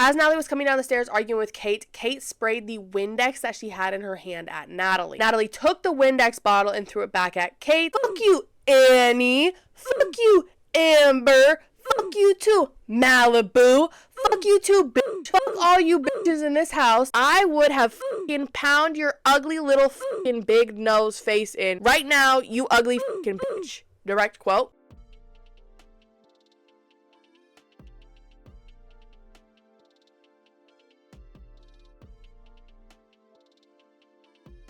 As Natalie was coming down the stairs arguing with Kate, Kate sprayed the Windex that she had in her hand at Natalie. Natalie took the Windex bottle and threw it back at Kate. Fuck you, Annie. Fuck you, Amber. Fuck you too, Malibu. Fuck you too, bitch. Fuck all you bitches in this house. I would have fucking pound your ugly little fucking big nose face in right now, you ugly fucking bitch. Direct quote.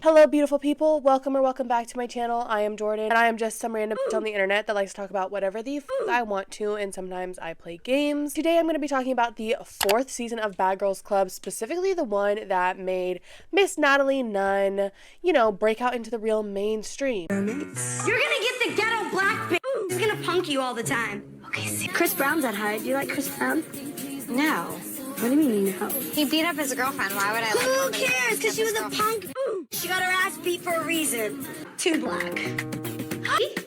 Hello beautiful people, welcome back to my channel. I am Jordan and I am just some random bitch on the internet that likes to talk about whatever the fuck I want to, and sometimes I play games. Today I'm going to be talking about the 4th season of Bad Girls Club, specifically the one that made Miss Natalie Nunn, you know, break out into the real mainstream. You're gonna get the ghetto black bitch who's gonna punk you all the time. Okay, see, Chris Brown's at high. Do you like Chris Brown? No. What do you mean no? He beat up his girlfriend. Why would I like Who cares? Because she was a punk. She got her ass beat for a reason. Too black.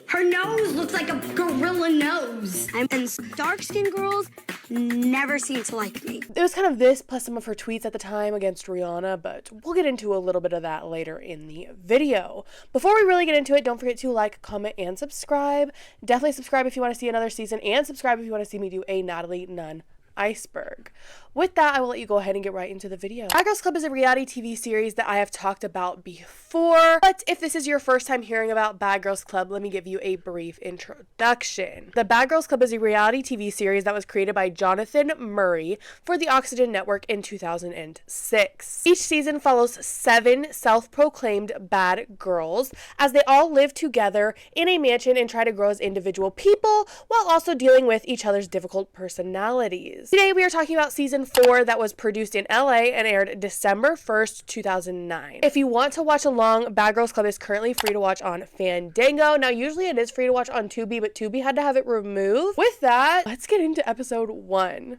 Her nose looks like a gorilla nose. And dark-skinned girls never seem to like me. It was kind of this plus some of her tweets at the time against Rihanna, but we'll get into a little bit of that later in the video. Before we really get into it, don't forget to like, comment, and subscribe. Definitely subscribe if you want to see another season, and subscribe if you want to see me do a Natalie Nunn iceberg. With that, I will let you go ahead and get right into the video. Bad Girls Club is a reality TV series that I have talked about before, but if this is your first time hearing about Bad Girls Club, let me give you a brief introduction. The Bad Girls Club is a reality TV series that was created by Jonathan Murray for the Oxygen Network in 2006. Each season follows 7 self-proclaimed bad girls as they all live together in a mansion and try to grow as individual people while also dealing with each other's difficult personalities. Today we are talking about season 4 that was produced in LA and aired December 1st, 2009. If you want to watch along, Bad Girls Club is currently free to watch on Fandango. Now, usually it is free to watch on Tubi, but Tubi had to have it removed. With that, let's get into episode 1.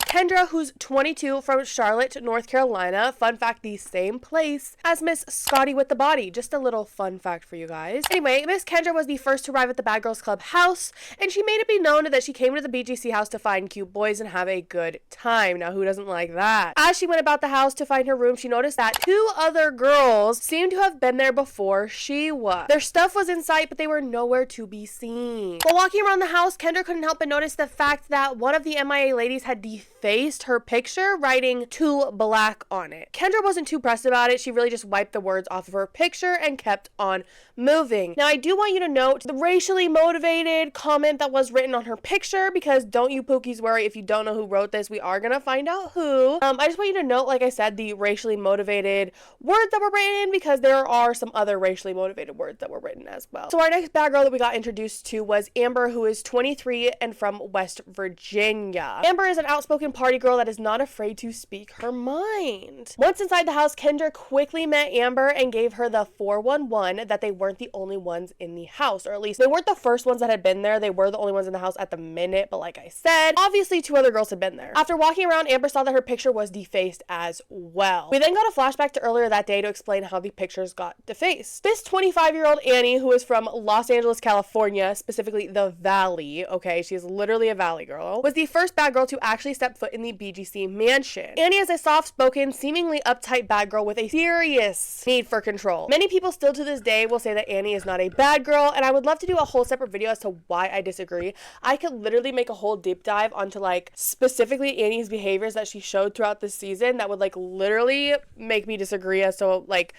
Kendra, who's 22, from Charlotte, North Carolina. Fun fact, the same place as Miss Scotty with the body. Just a little fun fact for you guys. Anyway, Miss Kendra was the first to arrive at the Bad Girls Club house, and she made it be known that she came to the BGC house to find cute boys and have a good time. Now, who doesn't like that? As she went about the house to find her room, she noticed that 2 other girls seemed to have been there before she was. Their stuff was in sight, but they were nowhere to be seen. While walking around the house, Kendra couldn't help but notice the fact that one of the MIA ladies had defaced her picture, writing "too black" on it. Kendra wasn't too pressed about it. She really just wiped the words off of her picture and kept on moving. Now, I do want you to note the racially motivated comment that was written on her picture, because don't you pookies worry, if you don't know who wrote this, we are gonna find out who. I just want you to note, like I said, the racially motivated words that were written, because there are some other racially motivated words that were written as well. So our next bad girl that we got introduced to was Amber, who is 23 and from West Virginia. Amber is an outspoken party girl that is not afraid to speak her mind. Once inside the house, Kendra quickly met Amber and gave her the 411 that they weren't the only ones in the house, or at least they weren't the first ones that had been there. They were the only ones in the house at the minute, but like I said, obviously 2 other girls had been there. After walking around, Amber saw that her picture was defaced as well. We then got a flashback to earlier that day to explain how the pictures got defaced. This 25-year-old Annie, who is from Los Angeles, California, specifically the Valley, okay, she is literally a Valley girl, was the first bad girl to actually step foot in the BGC mansion. Annie is a soft-spoken, seemingly uptight bad girl with a serious need for control. Many people still to this day will say that Annie is not a bad girl, and I would love to do a whole separate video as to why I disagree. I could literally make a whole deep dive onto like specifically Annie's behaviors that she showed throughout this season that would like literally make me disagree as to like,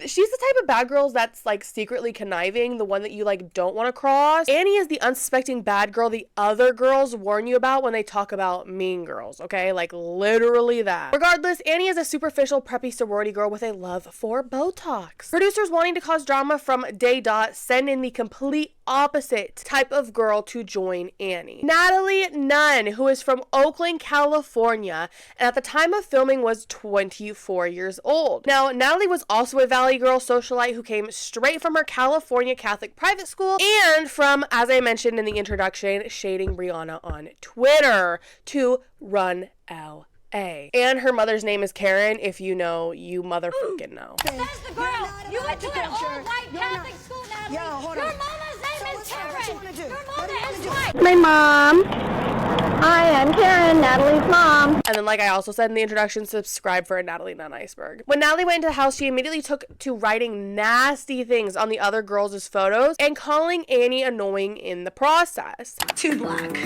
she's the type of bad girl that's like secretly conniving, the one that you like don't want to cross. Annie is the unsuspecting bad girl the other girls warn you about when they talk about Mean Girls, okay? Like literally that. Regardless, Annie is a superficial preppy sorority girl with a love for Botox. Producers wanting to cause drama from day dot send in the complete opposite type of girl to join Annie. Natalie Nunn, who is from Oakland, California, and at the time of filming was 24 years old. Now, Natalie was also a Valley girl socialite who came straight from her California Catholic private school and from, as I mentioned in the introduction, shading Rihanna on Twitter to run LA. And her mother's name is Karen. If you know, you motherfucking know. Says the girl. You went to an all-white Catholic school, Natalie. Yo, hold Your on. mama's name is Karen. My mom. Hi, I'm Karen, Natalie's mom. And then, like I also said in the introduction, subscribe for a Natalie Nunn iceberg. When Natalie went into the house, she immediately took to writing nasty things on the other girls' photos and calling Annie annoying in the process. Too black.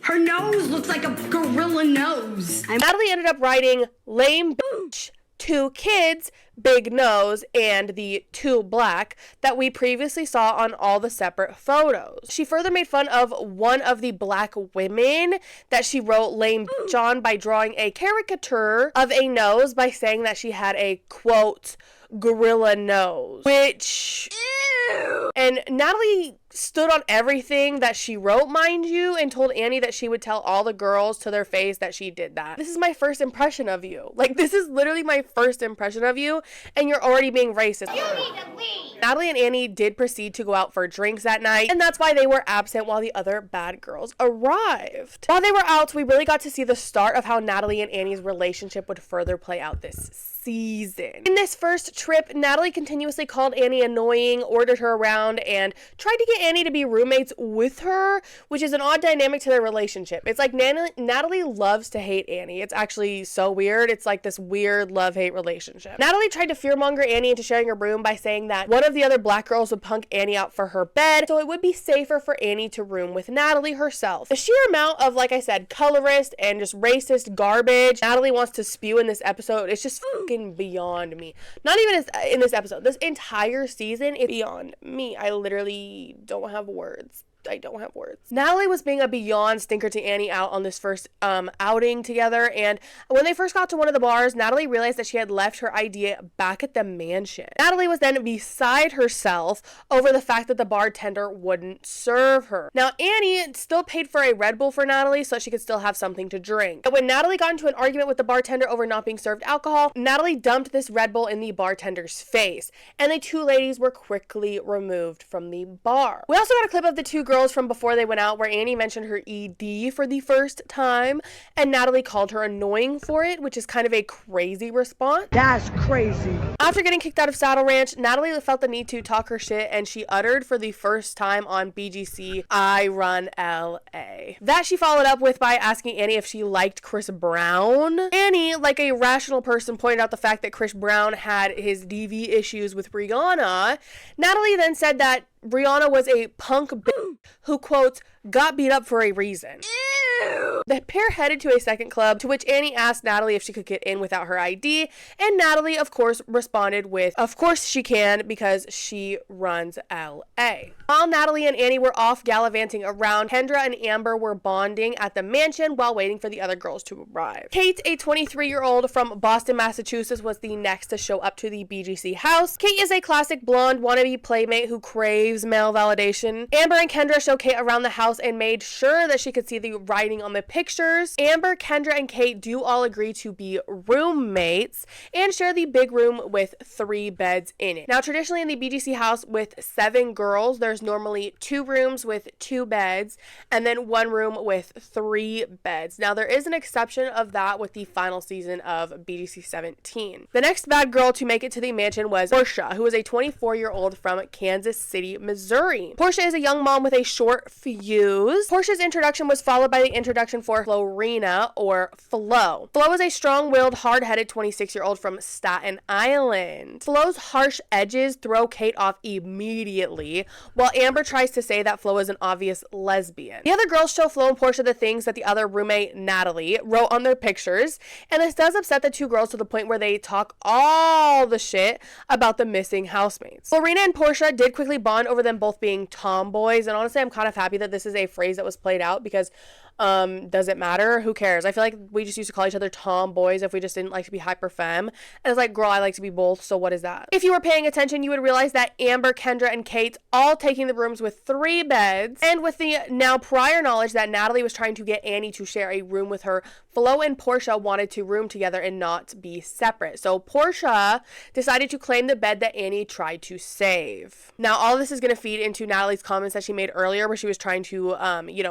Her nose looks like a gorilla nose. Natalie ended up writing lame bitch, 2 kids, big nose, and the 2 black that we previously saw on all the separate photos. She further made fun of one of the black women that she wrote lame bitch on by drawing a caricature of a nose by saying that she had a, quote, gorilla nose, which... Ew. And Natalie stood on everything that she wrote, mind you, and told Annie that she would tell all the girls to their face that she did that. This is my first impression of you. Like, this is literally my first impression of you, and you're already being racist. You need to leave. Natalie and Annie did proceed to go out for drinks that night, and that's why they were absent while the other bad girls arrived. While they were out, we really got to see the start of how Natalie and Annie's relationship would further play out this season. In this first trip, Natalie continuously called Annie annoying, ordered her around, and tried to get Annie to be roommates with her, which is an odd dynamic to their relationship. It's like Natalie loves to hate Annie. It's actually so weird. It's like this weird love-hate relationship. Natalie tried to fearmonger Annie into sharing a room by saying that one of the other black girls would punk Annie out for her bed, so it would be safer for Annie to room with Natalie herself. The sheer amount of, like I said, colorist and just racist garbage Natalie wants to spew in this episode, it's just beyond me. Not even in this episode. This entire season is beyond me. I literally don't have words. I don't have words. Natalie was being a beyond stinker to Annie out on this first outing together, and when they first got to one of the bars, Natalie realized that she had left her ID back at the mansion. Natalie was then beside herself over the fact that the bartender wouldn't serve her. Now, Annie still paid for a Red Bull for Natalie so she could still have something to drink. And when Natalie got into an argument with the bartender over not being served alcohol, Natalie dumped this Red Bull in the bartender's face, and the 2 ladies were quickly removed from the bar. We also got a clip of the 2 girls from before they went out where Annie mentioned her ED for the first time, and Natalie called her annoying for it, which is kind of a crazy response. That's crazy. After getting kicked out of Saddle Ranch, Natalie felt the need to talk her shit, and she uttered for the first time on BGC, "I run LA." That she followed up with by asking Annie if she liked Chris Brown. Annie, like a rational person, pointed out the fact that Chris Brown had his DV issues with Rihanna. Natalie then said that Rihanna was a punk bitch who, quote, got beat up for a reason. Ew. The pair headed to a second club, to which Annie asked Natalie if she could get in without her ID, and Natalie, of course, responded with, of course she can, because she runs LA. While Natalie and Annie were off gallivanting around, Kendra and Amber were bonding at the mansion while waiting for the other girls to arrive. Kate, a 23-year-old from Boston, Massachusetts, was the next to show up to the BGC house. Kate is a classic blonde wannabe playmate who craves male validation. Amber and Kendra showed Kate around the house and made sure that she could see the writing on the pictures. Amber, Kendra, and Kate do all agree to be roommates and share the big room with 3 beds in it. Now, traditionally in the BGC house with 7 girls, there's normally 2 rooms with 2 beds and then 1 room with 3 beds. Now, there is an exception of that with the final season of BGC 17. The next bad girl to make it to the mansion was Portia, who is a 24-year-old from Kansas City, Missouri. Portia is a young mom with a short fuse. Portia's introduction was followed by the introduction for Florina, or Flo. Flo is a strong-willed, hard-headed 26-year-old from Staten Island. Flo's harsh edges throw Kate off immediately, while Amber tries to say that Flo is an obvious lesbian. The other girls show Flo and Portia the things that the other roommate, Natalie, wrote on their pictures, and this does upset the 2 girls to the point where they talk all the shit about the missing housemates. Florina and Portia did quickly bond over them both being tomboys, and honestly, I'm kind of happy that this is a phrase that was played out because does it matter? Who cares? I feel like we just used to call each other tomboys if we just didn't like to be hyper femme. And it's like, girl, I like to be both, so what is that? If you were paying attention, you would realize that Amber, Kendra, and Kate all taking the rooms with 3 beds. And with the now prior knowledge that Natalie was trying to get Annie to share a room with her, Flo and Portia wanted to room together and not be separate. So Portia decided to claim the bed that Annie tried to save. Now, all this is going to feed into Natalie's comments that she made earlier where she was trying to,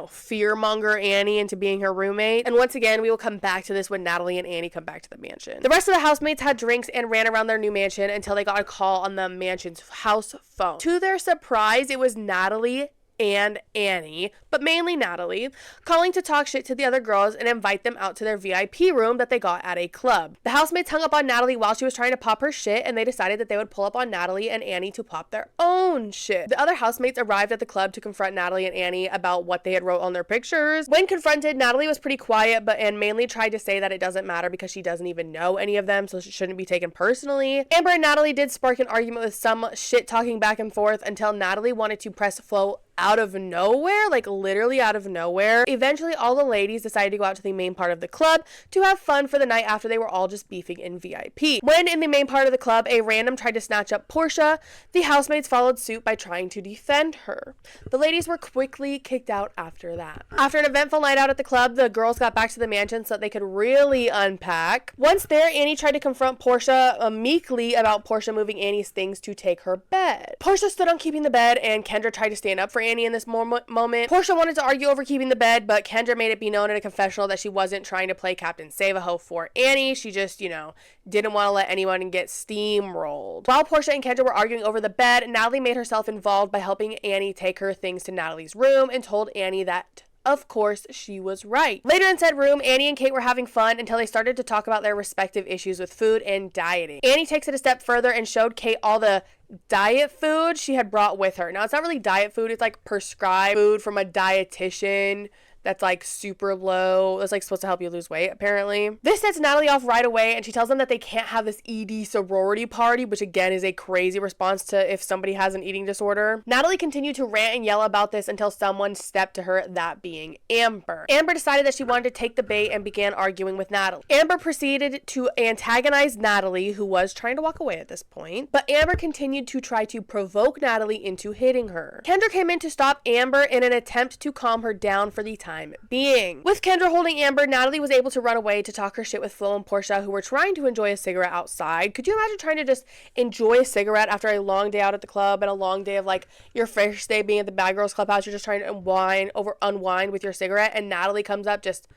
fear monger Annie Annie into being her roommate. And once again, we will come back to this when Natalie and Annie come back to the mansion. The rest of the housemates had drinks and ran around their new mansion until they got a call on the mansion's house phone. To their surprise, it was Natalie and Annie, but mainly Natalie, calling to talk shit to the other girls and invite them out to their VIP room that they got at a club. The housemates hung up on Natalie while she was trying to pop her shit, and they decided that they would pull up on Natalie and Annie to pop their own shit. The other housemates arrived at the club to confront Natalie and Annie about what they had wrote on their pictures. When confronted, Natalie was pretty quiet, and mainly tried to say that it doesn't matter because she doesn't even know any of them, so she shouldn't be taken personally. Amber and Natalie did spark an argument with some shit talking back and forth until Natalie wanted to press Flo out of nowhere, like literally out of nowhere. Eventually, all the ladies decided to go out to the main part of the club to have fun for the night after they were all just beefing in VIP. When in the main part of the club, a random tried to snatch up Portia, the housemates followed suit by trying to defend her. The ladies were quickly kicked out after that. After an eventful night out at the club, the girls got back to the mansion so that they could really unpack. Once there, Annie tried to confront Portia meekly about Portia moving Annie's things to take her bed. Portia stood on keeping the bed, and Kendra tried to stand up for Annie in this moment. Portia wanted to argue over keeping the bed, but Kendra made it be known in a confessional that she wasn't trying to play Captain Save-A-Ho for Annie. She just, didn't want to let anyone get steamrolled. While Portia and Kendra were arguing over the bed, Natalie made herself involved by helping Annie take her things to Natalie's room and told Annie that of course, she was right. Later in said room, Annie and Kate were having fun until they started to talk about their respective issues with food and dieting. Annie takes it a step further and showed Kate all the diet food she had brought with her. Now, it's not really diet food. It's like prescribed food from a dietitian that's like super low. It's like supposed to help you lose weight, apparently. This sets Natalie off right away, and she tells them that they can't have this ED sorority party, which again is a crazy response to if somebody has an eating disorder. Natalie continued to rant and yell about this until someone stepped to her, that being Amber. Amber decided that she wanted to take the bait and began arguing with Natalie. Amber proceeded to antagonize Natalie, who was trying to walk away at this point, but Amber continued to try to provoke Natalie into hitting her. Kendra came in to stop Amber in an attempt to calm her down for the time being. With Kendra holding Amber, Natalie was able to run away to talk her shit with Flo and Portia, who were trying to enjoy a cigarette outside. Could you imagine trying to just enjoy a cigarette after a long day out at the club and a long day of like your first day being at the Bad Girls Clubhouse? You're just trying to unwind with your cigarette, and Natalie comes up just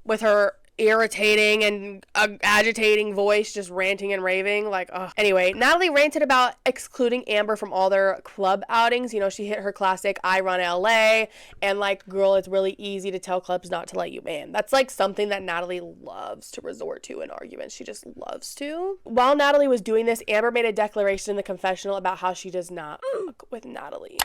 with her irritating and agitating voice, just ranting and raving, like, ugh. Anyway, Natalie ranted about excluding Amber from all their club outings. She hit her classic I run LA and like, girl, it's really easy to tell clubs not to let you in. That's like something that Natalie loves to resort to in arguments. She just loves to. While Natalie was doing this, Amber made a declaration in the confessional about how she does not fuck with Natalie.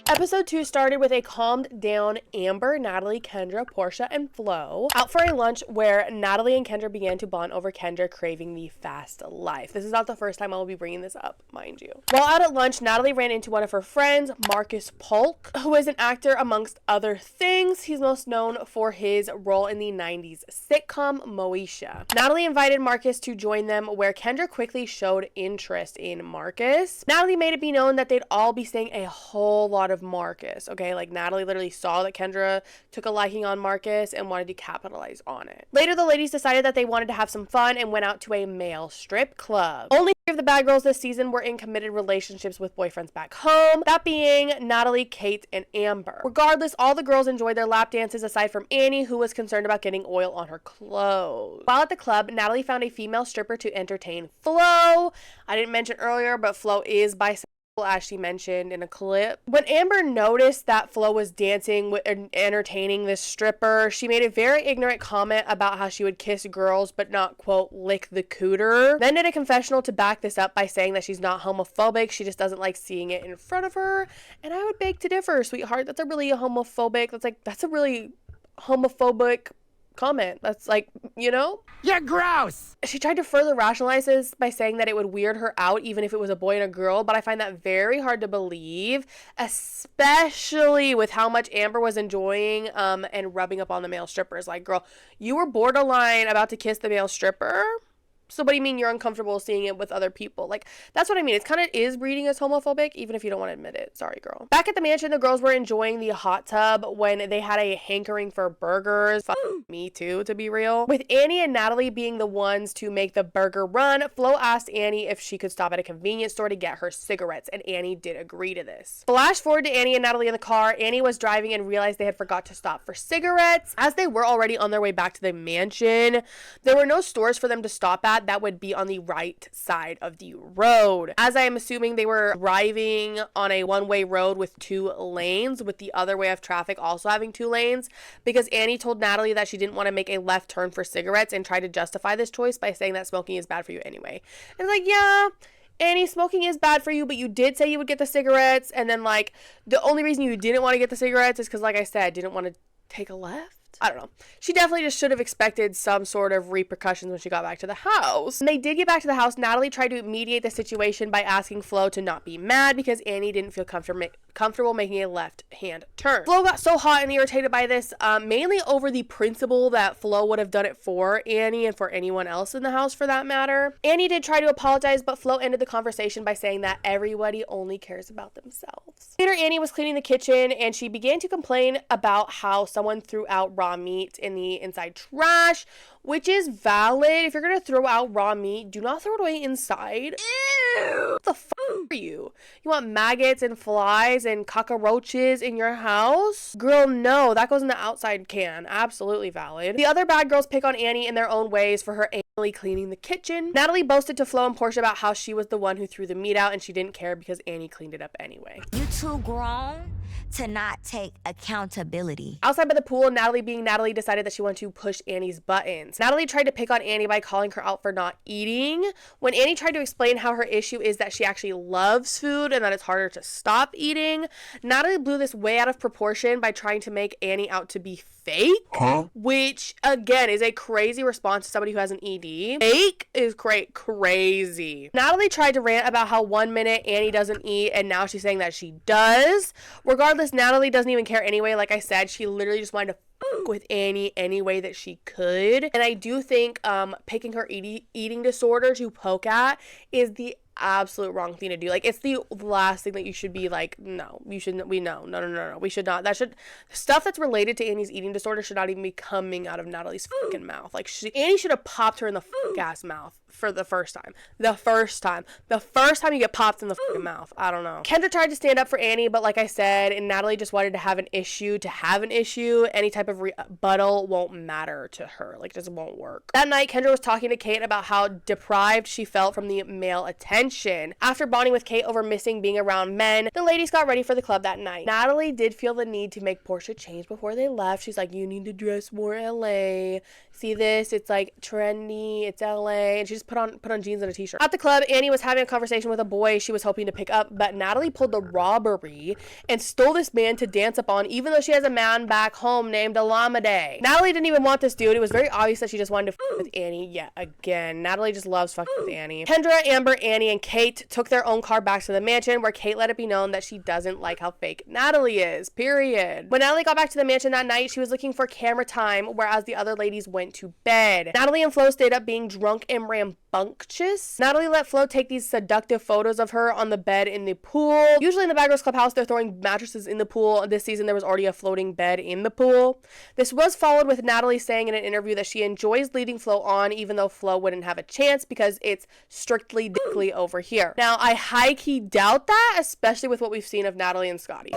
Episode 2 started with a calmed down Amber, Natalie, Kendra, Portia, and Flo out for a lunch where Natalie and Kendra began to bond over Kendra craving the fast life. This is not the first time I will be bringing this up, mind you. While out at lunch, Natalie ran into one of her friends, Marcus Polk, who is an actor amongst other things. He's most known for his role in the 90s sitcom Moesha. Natalie invited Marcus to join them, where Kendra quickly showed interest in Marcus. Natalie made it be known that they'd all be saying a whole lot of Marcus, okay? Like, Natalie literally saw that Kendra took a liking on Marcus and wanted to capitalize on it. Later, the ladies decided that they wanted to have some fun and went out to a male strip club. Only 3 of the bad girls this season were in committed relationships with boyfriends back home, that being Natalie, Kate, and Amber. Regardless, all the girls enjoyed their lap dances aside from Annie, who was concerned about getting oil on her clothes. While at the club, Natalie found a female stripper to entertain Flo. I didn't mention earlier, but Flo is bisexual, as she mentioned in a clip. When Amber noticed that Flo was dancing with and entertaining this stripper, she made a very ignorant comment about how she would kiss girls but not, quote, lick the cooter. Then did a confessional to back this up by saying that she's not homophobic, she just doesn't like seeing it in front of her. And I would beg to differ, sweetheart. That's a really homophobic comment. That's like, You're gross! She tried to further rationalize this by saying that it would weird her out even if it was a boy and a girl, but I find that very hard to believe, especially with how much Amber was enjoying and rubbing up on the male strippers. Like, girl, you were borderline about to kiss the male stripper? So what do you mean you're uncomfortable seeing it with other people? Like, that's what I mean. It's kind of is reading as homophobic, even if you don't want to admit it. Sorry, girl. Back at the mansion, the girls were enjoying the hot tub when they had a hankering for burgers. Fuck me too, to be real. With Annie and Natalie being the ones to make the burger run, Flo asked Annie if she could stop at a convenience store to get her cigarettes, and Annie did agree to this. Flash forward to Annie and Natalie in the car. Annie was driving and realized they had forgot to stop for cigarettes. As they were already on their way back to the mansion, there were no stores for them to stop at that would be on the right side of the road. As I am assuming they were driving on a one-way road with 2 lanes, with the other way of traffic also having 2 lanes, because Annie told Natalie that she didn't want to make a left turn for cigarettes and tried to justify this choice by saying that smoking is bad for you anyway. And it's like, yeah, Annie, smoking is bad for you, but you did say you would get the cigarettes, and then, like, the only reason you didn't want to get the cigarettes is because, like I said, didn't want to take a left. I don't know. She definitely just should have expected some sort of repercussions when she got back to the house. When they did get back to the house, Natalie tried to mediate the situation by asking Flo to not be mad because Annie didn't feel comfortable making a left-hand turn. Flo got so hot and irritated by this, mainly over the principle that Flo would have done it for Annie and for anyone else in the house for that matter. Annie did try to apologize, but Flo ended the conversation by saying that everybody only cares about themselves. Later, Annie was cleaning the kitchen and she began to complain about how someone threw out raw meat in the inside trash, which is valid. If you're gonna throw out raw meat, do not throw it away inside. Ew. What the fuck are you? You want maggots and flies and cockroaches in your house? Girl, no, that goes in the outside can. Absolutely valid. The other bad girls pick on Annie in their own ways for her anally cleaning the kitchen. Natalie boasted to Flo and Portia about how she was the one who threw the meat out and she didn't care because Annie cleaned it up anyway. You too grown to not take accountability. Outside by the pool, Natalie being Natalie decided that she wanted to push Annie's buttons. Natalie tried to pick on Annie by calling her out for not eating. When Annie tried to explain how her issue is that she actually loves food and that it's harder to stop eating, Natalie blew this way out of proportion by trying to make Annie out to be fake, which again is a crazy response to somebody who has an ED. Fake is crazy. Natalie tried to rant about how 1 minute Annie doesn't eat and now she's saying that she does. Regardless, Natalie doesn't even care anyway. Like I said, she literally just wanted to fuck with Annie any way that she could. And I do think picking her eating disorder to poke at is the absolute wrong thing to do. Like, it's the last thing that you should be like, no, you shouldn't. No, we should not. That should, stuff that's related to Annie's eating disorder should not even be coming out of Natalie's fucking mouth. Like, Annie should have popped her in the fuck ass mouth for the first time. The first time you get popped in the fucking mouth. I don't know. Kendra tried to stand up for Annie, but like I said, and Natalie just wanted to have an issue. Any type of rebuttal won't matter to her. Like, it just won't work. That night, Kendra was talking to Kate about how deprived she felt from the male attention. After bonding with Kate over missing being around men, the ladies got ready for the club that night. Natalie did feel the need to make Portia change before they left. She's like, you need to dress more LA. See this? It's like trendy. It's LA. And she just put on jeans and a t-shirt. At the club, Annie was having a conversation with a boy she was hoping to pick up, but Natalie pulled the robbery and stole this man to dance upon, even though she has a man back home named Alameda. Natalie didn't even want this dude. It was very obvious that she just wanted to fuck with Annie yet again. Natalie just loves fucking with Annie. Kendra, Amber, Annie, and Kate took their own car back to the mansion, where Kate let it be known that she doesn't like how fake Natalie is, period. When Natalie got back to the mansion that night, she was looking for camera time, whereas the other ladies went to bed. Natalie and Flo stayed up being drunk and rambunctious. Natalie let Flo take these seductive photos of her on the bed in the pool. Usually in the Bad Girls Clubhouse, they're throwing mattresses in the pool. This season, there was already a floating bed in the pool. This was followed with Natalie saying in an interview that she enjoys leading Flo on, even though Flo wouldn't have a chance because it's strictly dickly over here. Now, I high-key doubt that, especially with what we've seen of Natalie and Scotty.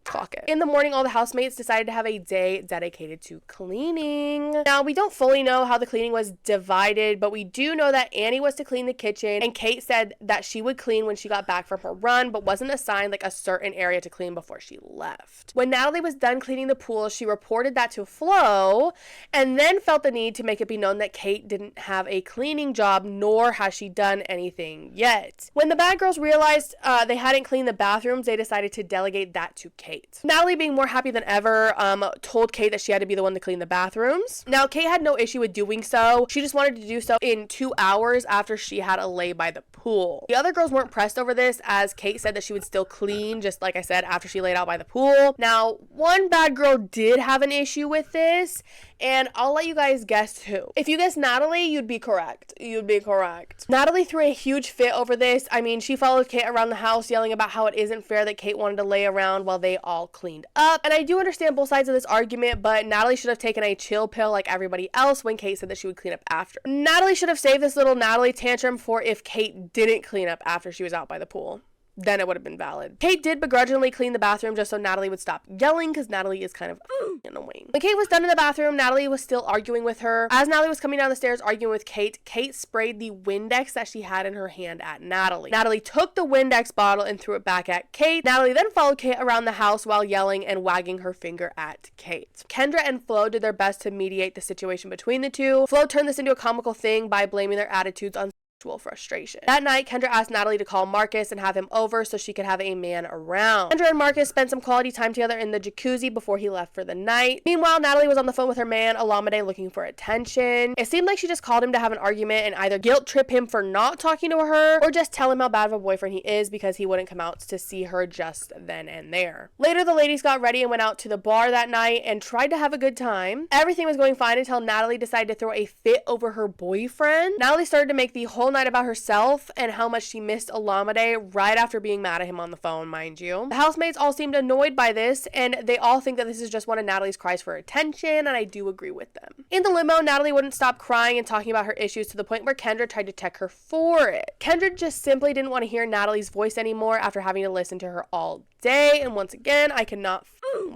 Clock it. In the morning, all the housemates decided to have a day dedicated to cleaning. Now, we don't fully know how the cleaning was divided, but we do know that Annie was to clean the kitchen, and Kate said that she would clean when she got back from her run, but wasn't assigned like a certain area to clean before she left. When Natalie was done cleaning the pool, she reported that to Flo, and then felt the need to make it be known that Kate didn't have a cleaning job, nor has she done anything yet. When the bad girls realized they hadn't cleaned the bathrooms, they decided to delegate that to Kate. Natalie, being more happy than ever, told Kate that she had to be the one to clean the bathrooms. Now, Kate had no issue with doing so. She just wanted to do so in 2 hours after she had a lay by the pool. The other girls weren't pressed over this, as Kate said that she would still clean, just like I said, after she laid out by the pool. Now, one bad girl did have an issue with this, and I'll let you guys guess who. If you guessed Natalie, you'd be correct. You'd be correct. Natalie threw a huge fit over this. I mean, she followed Kate around the house yelling about how it isn't fair that Kate wanted to lay around while they all cleaned up. And I do understand both sides of this argument, but Natalie should have taken a chill pill like everybody else when Kate said that she would clean up after. Natalie should have saved this little Natalie tantrum for if Kate didn't clean up after she was out by the pool. Then it would have been valid. Kate did begrudgingly clean the bathroom just so Natalie would stop yelling, because Natalie is kind of annoying. When Kate was done in the bathroom, Natalie was still arguing with her. As Natalie was coming down the stairs arguing with Kate, Kate sprayed the Windex that she had in her hand at Natalie. Natalie took the Windex bottle and threw it back at Kate. Natalie then followed Kate around the house while yelling and wagging her finger at Kate. Kendra and Flo did their best to mediate the situation between the two. Flo turned this into a comical thing by blaming their attitudes on frustration. That night, Kendra asked Natalie to call Marcus and have him over so she could have a man around. Kendra and Marcus spent some quality time together in the jacuzzi before he left for the night. Meanwhile, Natalie was on the phone with her man, Olamide, looking for attention. It seemed like she just called him to have an argument and either guilt trip him for not talking to her or just tell him how bad of a boyfriend he is because he wouldn't come out to see her just then and there. Later, the ladies got ready and went out to the bar that night and tried to have a good time. Everything was going fine until Natalie decided to throw a fit over her boyfriend. Natalie started to make the whole night about herself and how much she missed Olamide right after being mad at him on the phone, mind you. The housemates all seemed annoyed by this, and they all think that this is just one of Natalie's cries for attention, and I do agree with them. In the limo, Natalie wouldn't stop crying and talking about her issues to the point where Kendra tried to tech her for it. Kendra just simply didn't want to hear Natalie's voice anymore after having to listen to her all day, and once again, I cannot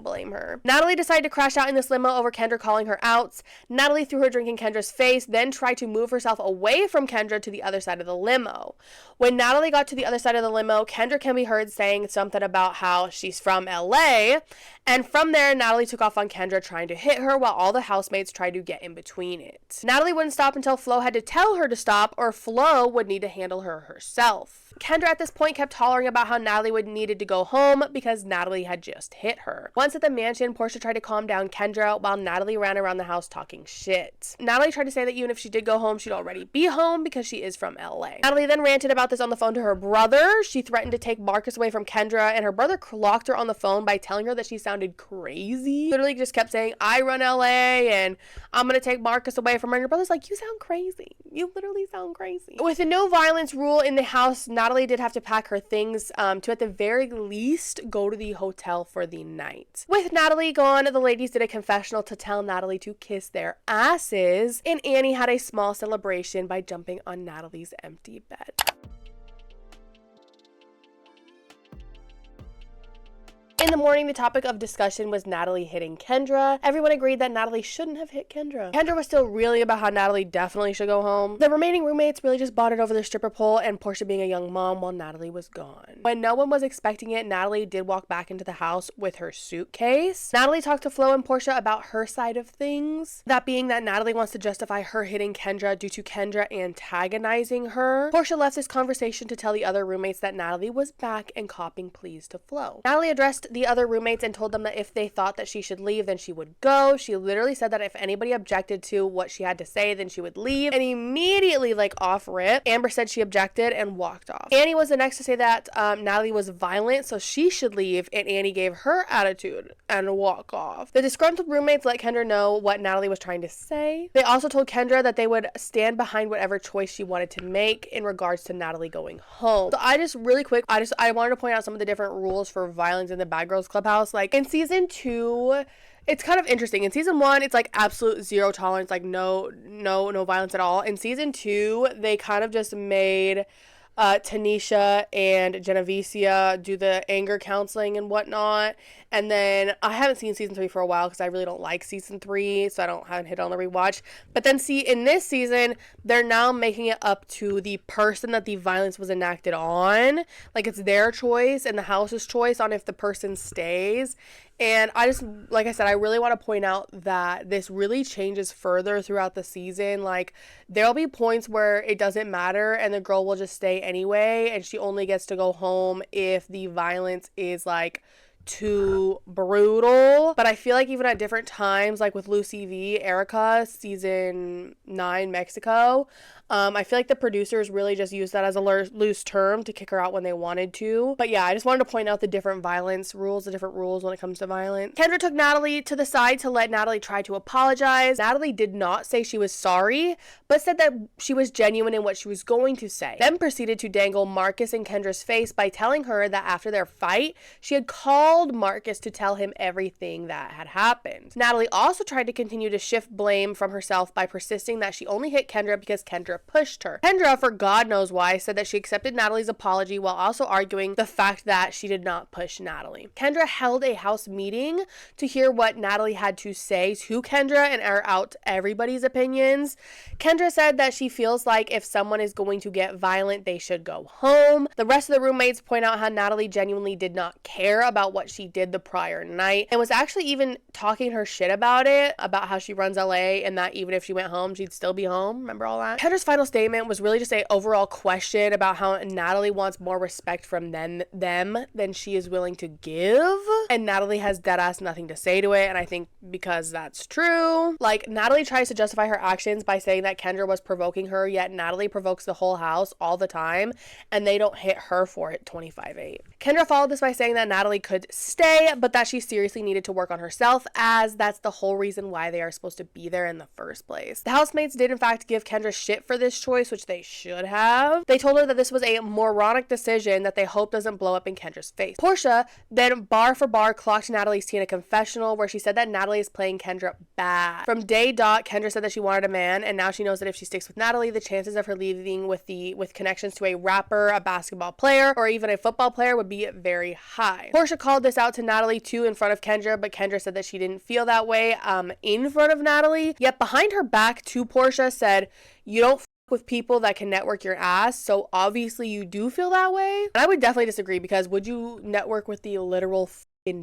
blame her. Natalie decided to crash out in this limo over Kendra calling her out. Natalie threw her drink in Kendra's face, then tried to move herself away from Kendra to the other side of the limo. When Natalie got to the other side of the limo, Kendra can be heard saying something about how she's from LA, and from there, Natalie took off on Kendra trying to hit her while all the housemates tried to get in between it. Natalie wouldn't stop until Flo had to tell her to stop, or Flo would need to handle her herself. Kendra at this point kept hollering about how Natalie would needed to go home because Natalie had just hit her. Once at the mansion, Portia tried to calm down Kendra while Natalie ran around the house talking shit. Natalie tried to say that even if she did go home, she'd already be home because she is from LA. Natalie then ranted about this on the phone to her brother. She threatened to take Marcus away from Kendra, and her brother clocked her on the phone by telling her that she sounded crazy. Literally just kept saying, I run LA and I'm gonna take Marcus away from her. And her brother's like, you sound crazy. You literally sound crazy. With the no violence rule in the house, Natalie did have to pack her things to at the very least go to the hotel for the night. With Natalie gone, the ladies did a confessional to tell Natalie to kiss their asses, and Annie had a small celebration by jumping on Natalie's empty bed. In the morning, the topic of discussion was Natalie hitting Kendra. Everyone agreed that Natalie shouldn't have hit Kendra. Kendra was still reeling about how Natalie definitely should go home. The remaining roommates really just bonded over the stripper pole and Portia being a young mom while Natalie was gone. When no one was expecting it, Natalie did walk back into the house with her suitcase. Natalie talked to Flo and Portia about her side of things. That being that Natalie wants to justify her hitting Kendra due to Kendra antagonizing her. Portia left this conversation to tell the other roommates that Natalie was back and copping pleas to Flo. Natalie addressed the other roommates and told them that if they thought that she should leave, then she would go. She literally said that if anybody objected to what she had to say, then she would leave. And immediately, like off rip, Amber said she objected and walked off. Annie was the next to say that Natalie was violent, so she should leave, and Annie gave her attitude and walk off. The disgruntled roommates let Kendra know what Natalie was trying to say. They also told Kendra that they would stand behind whatever choice she wanted to make in regards to Natalie going home. So I just really quick, I wanted to point out some of the different rules for violence in the Bad Girls Clubhouse. Like in season 2, it's kind of interesting. In season 1, it's like absolute zero tolerance, like no violence at all. In season 2, they kind of just made Tanisha and Genevicia do the anger counseling and whatnot. And then I haven't seen season 3 for a while because I really don't like season 3, so haven't hit on the rewatch. But then see, in this season, they're now making it up to the person that the violence was enacted on. Like it's their choice and the house's choice on if the person stays. And I just, like I said, I really want to point out that this really changes further throughout the season. Like, there'll be points where it doesn't matter and the girl will just stay anyway, and she only gets to go home if the violence is, like, too brutal. But I feel like even at different times, like with Lucy V, Erica, season 9, Mexico, I feel like the producers really just used that as a loose term to kick her out when they wanted to. But yeah, I just wanted to point out the different violence rules, the different rules when it comes to violence. Kendra took Natalie to the side to let Natalie try to apologize. Natalie did not say she was sorry, but said that she was genuine in what she was going to say. Then proceeded to dangle Marcus in Kendra's face by telling her that after their fight, she had called Marcus to tell him everything that had happened. Natalie also tried to continue to shift blame from herself by persisting that she only hit Kendra because Kendra pushed her. Kendra, for God knows why, said that she accepted Natalie's apology while also arguing the fact that she did not push Natalie. Kendra held a house meeting to hear what Natalie had to say to Kendra and air out everybody's opinions. Kendra said that she feels like if someone is going to get violent, they should go home. The rest of the roommates point out how Natalie genuinely did not care about what she did the prior night and was actually even talking her shit about it, about how she runs LA and that even if she went home, she'd still be home. Remember all that? Kendra's final statement was really just an overall question about how Natalie wants more respect from them than she is willing to give, and Natalie has deadass nothing to say to it. And I think because that's true, like, Natalie tries to justify her actions by saying that Kendra was provoking her, yet Natalie provokes the whole house all the time and they don't hit her for it 25-8. Kendra followed this by saying that Natalie could stay, but that she seriously needed to work on herself, as that's the whole reason why they are supposed to be there in the first place. The housemates did in fact give Kendra shit for this choice, which they should have. They told her that this was a moronic decision that they hope doesn't blow up in Kendra's face. Portia then bar for bar clocked Natalie's tea in a confessional where she said that Natalie is playing Kendra bad. From day dot, Kendra said that she wanted a man, and now she knows that if she sticks with Natalie, the chances of her leaving with connections to a rapper, a basketball player, or even a football player would be very high. Portia called this out to Natalie too in front of Kendra, but Kendra said that she didn't feel that way in front of Natalie. Yet behind her back to Portia said, "You don't with people that can network your ass, so obviously you do feel that way." And I would definitely disagree, because would you network with the literal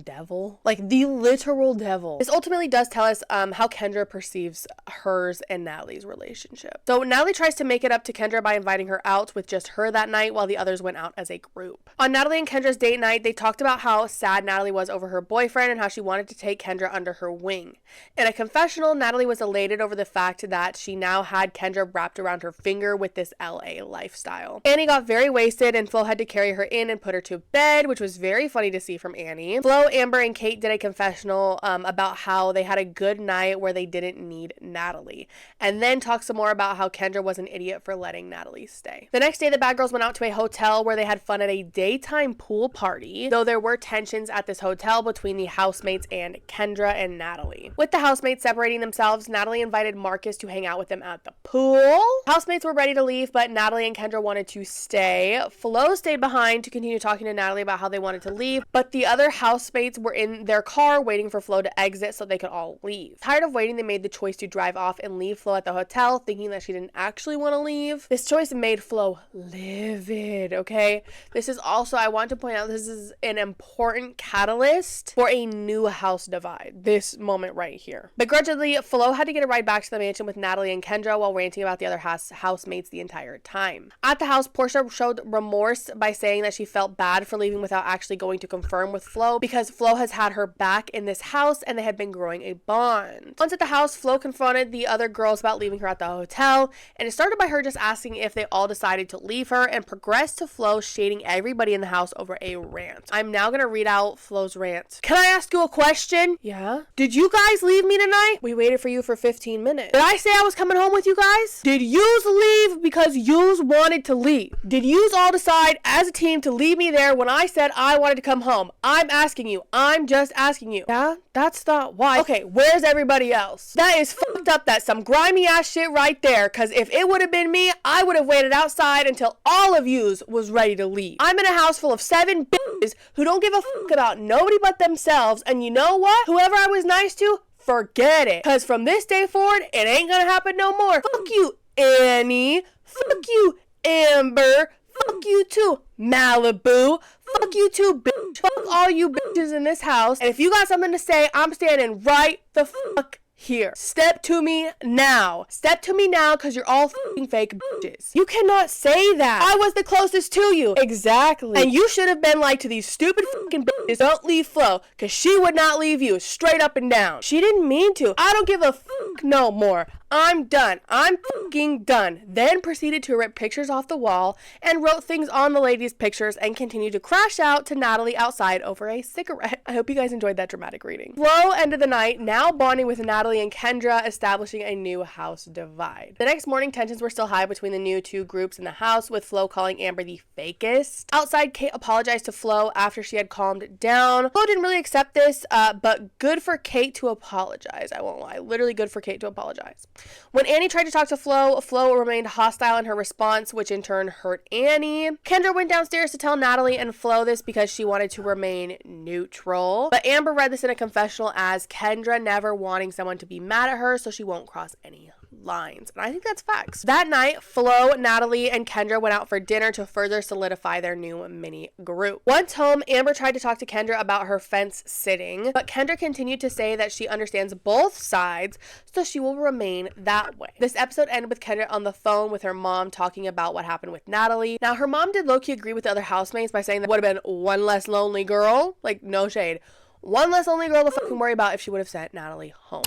devil? Like, the literal devil. This ultimately does tell us how Kendra perceives hers and Natalie's relationship. So Natalie tries to make it up to Kendra by inviting her out with just her that night while the others went out as a group. On Natalie and Kendra's date night, they talked about how sad Natalie was over her boyfriend and how she wanted to take Kendra under her wing. In a confessional, Natalie was elated over the fact that she now had Kendra wrapped around her finger with this LA lifestyle. Annie got very wasted and Flo had to carry her in and put her to bed, which was very funny to see from Annie. Flo, Amber, and Kate did a confessional about how they had a good night where they didn't need Natalie, and then talked some more about how Kendra was an idiot for letting Natalie stay. The next day, the bad girls went out to a hotel where they had fun at a daytime pool party, though there were tensions at this hotel between the housemates and Kendra and Natalie. With the housemates separating themselves, Natalie invited Marcus to hang out with them at the pool. Housemates were ready to leave, but Natalie and Kendra wanted to stay. Flo stayed behind to continue talking to Natalie about how they wanted to leave, but the other housemates were in their car waiting for Flo to exit so they could all leave. Tired of waiting, they made the choice to drive off and leave Flo at the hotel, thinking that she didn't actually want to leave. This choice made Flo livid, okay? This is also, I want to point out, this is an important catalyst for a new house divide, this moment right here. Begrudgingly, Flo had to get a ride back to the mansion with Natalie and Kendra while ranting about the other housemates the entire time. At the house, Portia showed remorse by saying that she felt bad for leaving without actually going to confirm with Flo, because Flo has had her back in this house and they had been growing a bond. Once at the house, Flo confronted the other girls about leaving her at the hotel, and it started by her just asking if they all decided to leave her, and progressed to Flo shading everybody in the house over a rant. I'm now gonna read out Flo's rant. "Can I ask you a question?" "Yeah." "Did you guys leave me tonight?" "We waited for you for 15 minutes. Did I say I was coming home with you guys?" "Did yous leave because yous wanted to leave? Did yous all decide as a team to leave me there when I said I wanted to come home? I'm asking you. I'm just asking you." "Yeah, that's not why." "Okay, where's everybody else?" "That is fucked up. That's some grimy ass shit right there, cause if it would have been me, I would have waited outside until all of yous was ready to leave. I'm in a house full of 7 bitches who don't give a fuck about nobody but themselves, and you know what? Whoever I was nice to, forget it, cause from this day forward, it ain't gonna happen no more. Fuck you, Annie. Fuck you, Amber. Fuck you too, Malibu. Fuck you too, bitch. Fuck all you bitches in this house. And if you got something to say, I'm standing right the fuck here. Step to me now. Step to me now, because you're all fucking fake bitches. You cannot say that. I was the closest to you. Exactly. And you should have been like to these stupid fucking bitches, don't leave Flo, because she would not leave you, straight up and down. She didn't mean to. I don't give a fuck no more. I'm done. I'm fucking done. Then proceeded to rip pictures off the wall and wrote things on the ladies' pictures and continued to crash out to Natalie outside over a cigarette. I hope you guys enjoyed that dramatic reading. Flo ended the night now bonding with Natalie and Kendra, establishing a new house divide. The next morning, tensions were still high between the new two groups in the house, with Flo calling Amber the fakest. Outside, Kate apologized to Flo after she had calmed down. Flo didn't really accept this, but good for Kate to apologize. I won't lie. Literally good for Kate to apologize. When Annie tried to talk to Flo, Flo remained hostile in her response, which in turn hurt Annie. Kendra went downstairs to tell Natalie and Flo this because she wanted to remain neutral. But Amber read this in a confessional as Kendra never wanting someone to be mad at her so she won't cross any lines. And I think that's facts. That night, Flo, Natalie, and Kendra went out for dinner to further solidify their new mini group. Once home, Amber tried to talk to Kendra about her fence sitting, but Kendra continued to say that she understands both sides, so she will remain that way. This episode ended with Kendra on the phone with her mom talking about what happened with Natalie. Now, her mom did low-key agree with the other housemates by saying that would have been one less lonely girl. Like, no shade. One less lonely girl to fucking worry about if she would have sent Natalie home.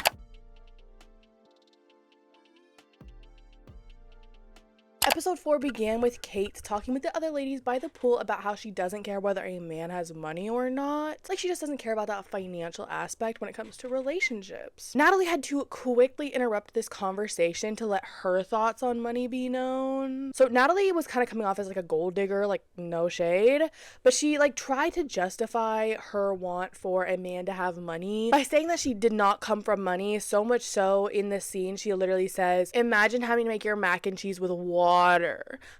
Episode 4 began with Kate talking with the other ladies by the pool about how she doesn't care whether a man has money or not. It's like she just doesn't care about that financial aspect when it comes to relationships. Natalie had to quickly interrupt this conversation to let her thoughts on money be known. So Natalie was kind of coming off as like a gold digger, like no shade, but she like tried to justify her want for a man to have money by saying that she did not come from money, so much so in this scene she literally says, imagine having to make your mac and cheese with water.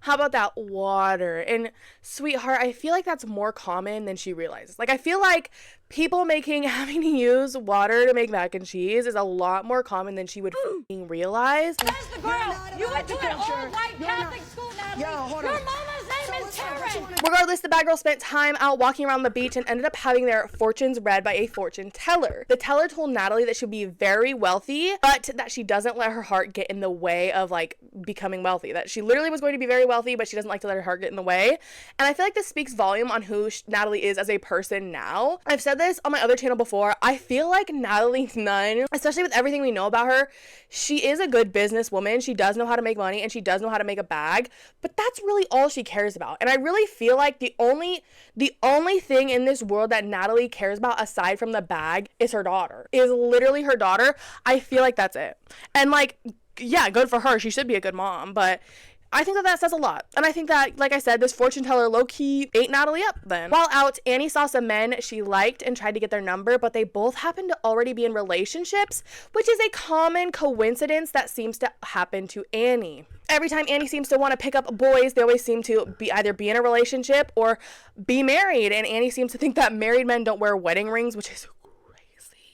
How about that water? And sweetheart, I feel like that's more common than she realizes. Like, I feel like people having to use water to make mac and cheese is a lot more common than she would f***ing realize. There's the girl. You went to an all-white Catholic school, Natalie. Your mama's name is Karen. Regardless, the bad girl spent time out walking around the beach and ended up having their fortunes read by a fortune teller. The teller told Natalie that she'll be very wealthy, but that she doesn't let her heart get in the way of like becoming wealthy. That she literally was going to be very wealthy, but she doesn't like to let her heart get in the way. And I feel like this speaks volume on who Natalie is as a person now. I've said this on my other channel before. I feel like Natalie Nunn, especially with everything we know about her, she is a good businesswoman. She does know how to make money and she does know how to make a bag, but that's really all she cares about. And I really feel like the only thing in this world that Natalie cares about aside from the bag is her daughter. Is literally her daughter. I feel like that's it. And like, yeah, good for her. She should be a good mom, but I think that says a lot. And I think that, like I said, this fortune teller low-key ate Natalie up then. While out, Annie saw some men she liked and tried to get their number, but they both happened to already be in relationships, which is a common coincidence that seems to happen to Annie. Every time Annie seems to want to pick up boys, they always seem to either be in a relationship or be married. And Annie seems to think that married men don't wear wedding rings, which is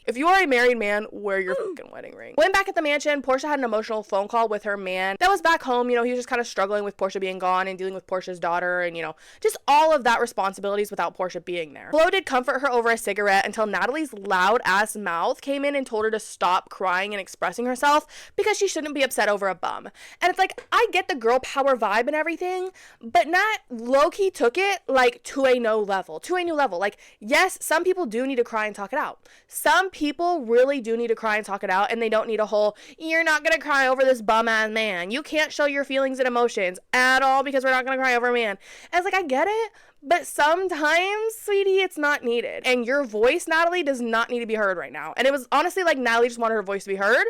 if you are a married man, wear your fucking wedding ring. When back at the mansion, Portia had an emotional phone call with her man that was back home. You know, he was just kind of struggling with Portia being gone and dealing with Portia's daughter and, you know, just all of that responsibilities without Portia being there. Flo did comfort her over a cigarette until Natalie's loud ass mouth came in and told her to stop crying and expressing herself because she shouldn't be upset over a bum. And it's like, I get the girl power vibe and everything, but Nat low-key took it like to a new level. Like, yes, some people do need to cry and talk it out. Some people really do need to cry and talk it out, and they don't need a whole, you're not gonna cry over this bum-ass man. You can't show your feelings and emotions at all because we're not gonna cry over a man. And it's like, I get it, but sometimes, sweetie, it's not needed. And your voice, Natalie, does not need to be heard right now. And it was honestly like Natalie just wanted her voice to be heard.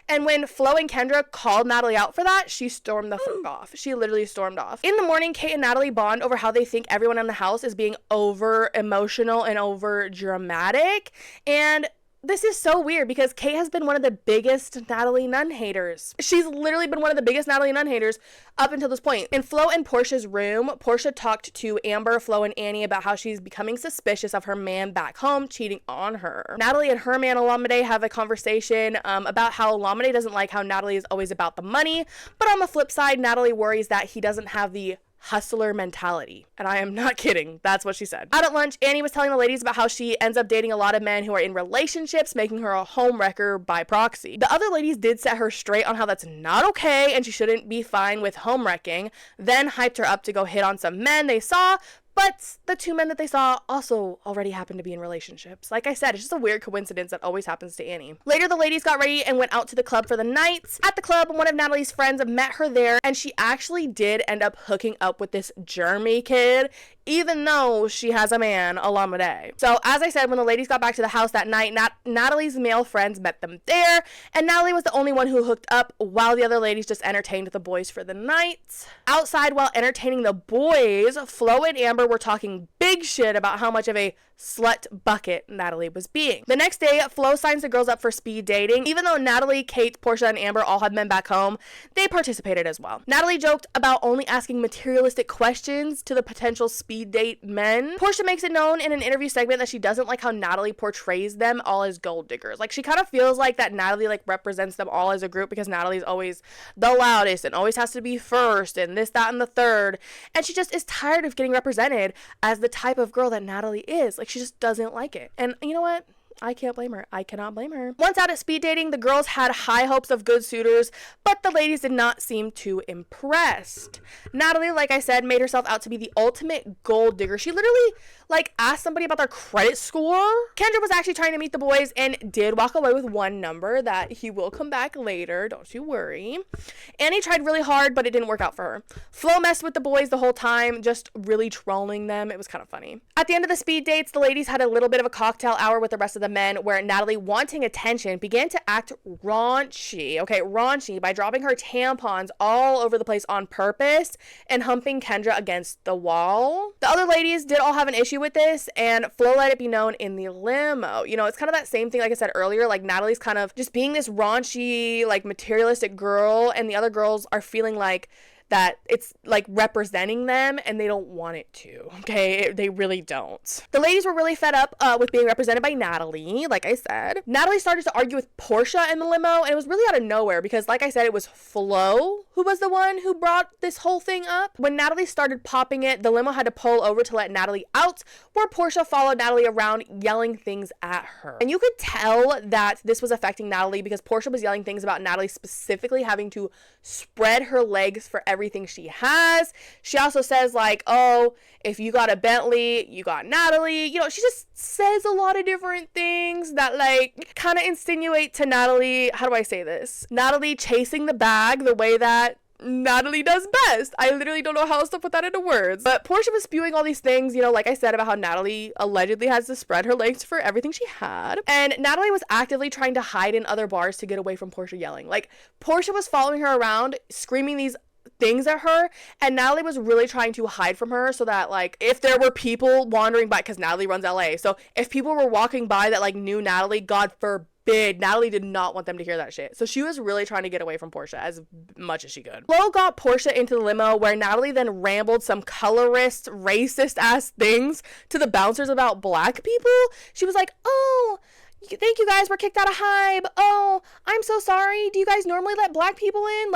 And when Flo and Kendra called Natalie out for that, she stormed the fuck off. She literally stormed off. In the morning, Kate and Natalie bond over how they think everyone in the house is being over emotional and over dramatic. And this is so weird because Kate has been one of the biggest Natalie Nunn haters. She's literally been one of the biggest Natalie Nunn haters up until this point. In Flo and Portia's room, Portia talked to Amber, Flo, and Annie about how she's becoming suspicious of her man back home cheating on her. Natalie and her man Olamide have a conversation about how Olamide doesn't like how Natalie is always about the money, but on the flip side, Natalie worries that he doesn't have the hustler mentality. And I am not kidding. That's what she said. Out at lunch, Annie was telling the ladies about how she ends up dating a lot of men who are in relationships, making her a homewrecker by proxy. The other ladies did set her straight on how that's not okay and she shouldn't be fine with homewrecking, then hyped her up to go hit on some men they saw. But the two men that they saw also already happened to be in relationships. Like I said, it's just a weird coincidence that always happens to Annie. Later, the ladies got ready and went out to the club for the night. At the club, one of Natalie's friends met her there, and she actually did end up hooking up with this Jeremy kid, even though she has a man, Alameda. So, as I said, when the ladies got back to the house that night, Natalie's male friends met them there, and Natalie was the only one who hooked up while the other ladies just entertained the boys for the night. Outside, while entertaining the boys, Flo and Amber were talking big shit about how much of a slut bucket Natalie was being. The next day, Flo signs the girls up for speed dating. Even though Natalie, Kate, Portia, and Amber all had men back home, they participated as well. Natalie joked about only asking materialistic questions to the potential speed date men. Portia makes it known in an interview segment that she doesn't like how Natalie portrays them all as gold diggers. Like, she kind of feels like that Natalie represents them all as a group because Natalie's always the loudest and always has to be first and this, that, and the third. And she just is tired of getting represented as the type of girl that Natalie is. Like, she just doesn't like it. And you know what? I can't blame her. I cannot blame her. Once out at speed dating, the girls had high hopes of good suitors, but the ladies did not seem too impressed. Natalie, like I said, made herself out to be the ultimate gold digger. She literally, asked somebody about their credit score. Kendra was actually trying to meet the boys and did walk away with one number that he will come back later. Don't you worry. Annie tried really hard, but it didn't work out for her. Flo messed with the boys the whole time, just really trolling them. It was kind of funny. At the end of the speed dates, the ladies had a little bit of a cocktail hour with the rest of the men where Natalie, wanting attention, began to act raunchy by dropping her tampons all over the place on purpose and humping Kendra against the wall. The other ladies did all have an issue with this, and Flo let it be known in the limo. You know, it's kind of that same thing like I said earlier, Natalie's kind of just being this raunchy, materialistic girl, and the other girls are feeling like that it's representing them and they don't want it to, okay? They really don't. The ladies were really fed up with being represented by Natalie, like I said. Natalie started to argue with Portia in the limo, and it was really out of nowhere because, like I said, it was Flo who was the one who brought this whole thing up. When Natalie started popping it, the limo had to pull over to let Natalie out, where Portia followed Natalie around yelling things at her. And you could tell that this was affecting Natalie because Portia was yelling things about Natalie specifically having to spread her legs for everything she has. She also says oh, if you got a Bentley, you got Natalie. You know, she just says a lot of different things that kind of insinuate to Natalie, how do I say this? Natalie chasing the bag the way that Natalie does best. I literally don't know how else to put that into words. But Portia was spewing all these things, like I said, about how Natalie allegedly has to spread her legs for everything she had. And Natalie was actively trying to hide in other bars to get away from Portia yelling. Portia was following her around, screaming these things at her, and Natalie was really trying to hide from her so that if there were people wandering by, because Natalie runs LA, so if people were walking by that knew Natalie, God forbid, Natalie did not want them to hear that shit. So she was really trying to get away from Portia as much as she could. Flo got Portia into the limo, where Natalie then rambled some colorist, racist ass things to the bouncers about black people. She was like, oh, thank you guys, we're kicked out of Hybe. Oh, I'm so sorry. Do you guys normally let black people in?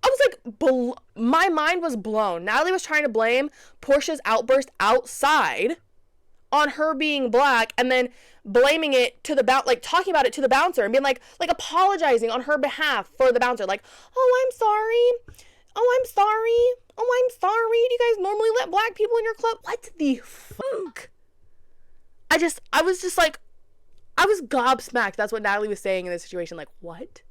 I was my mind was blown. Natalie was trying to blame Portia's outburst outside on her being black, and then blaming it to the talking about it to the bouncer and being apologizing on her behalf for the bouncer. Oh, I'm sorry. Oh, I'm sorry. Oh, I'm sorry. Do you guys normally let black people in your club? What the fuck? I was gobsmacked. That's what Natalie was saying in this situation. What?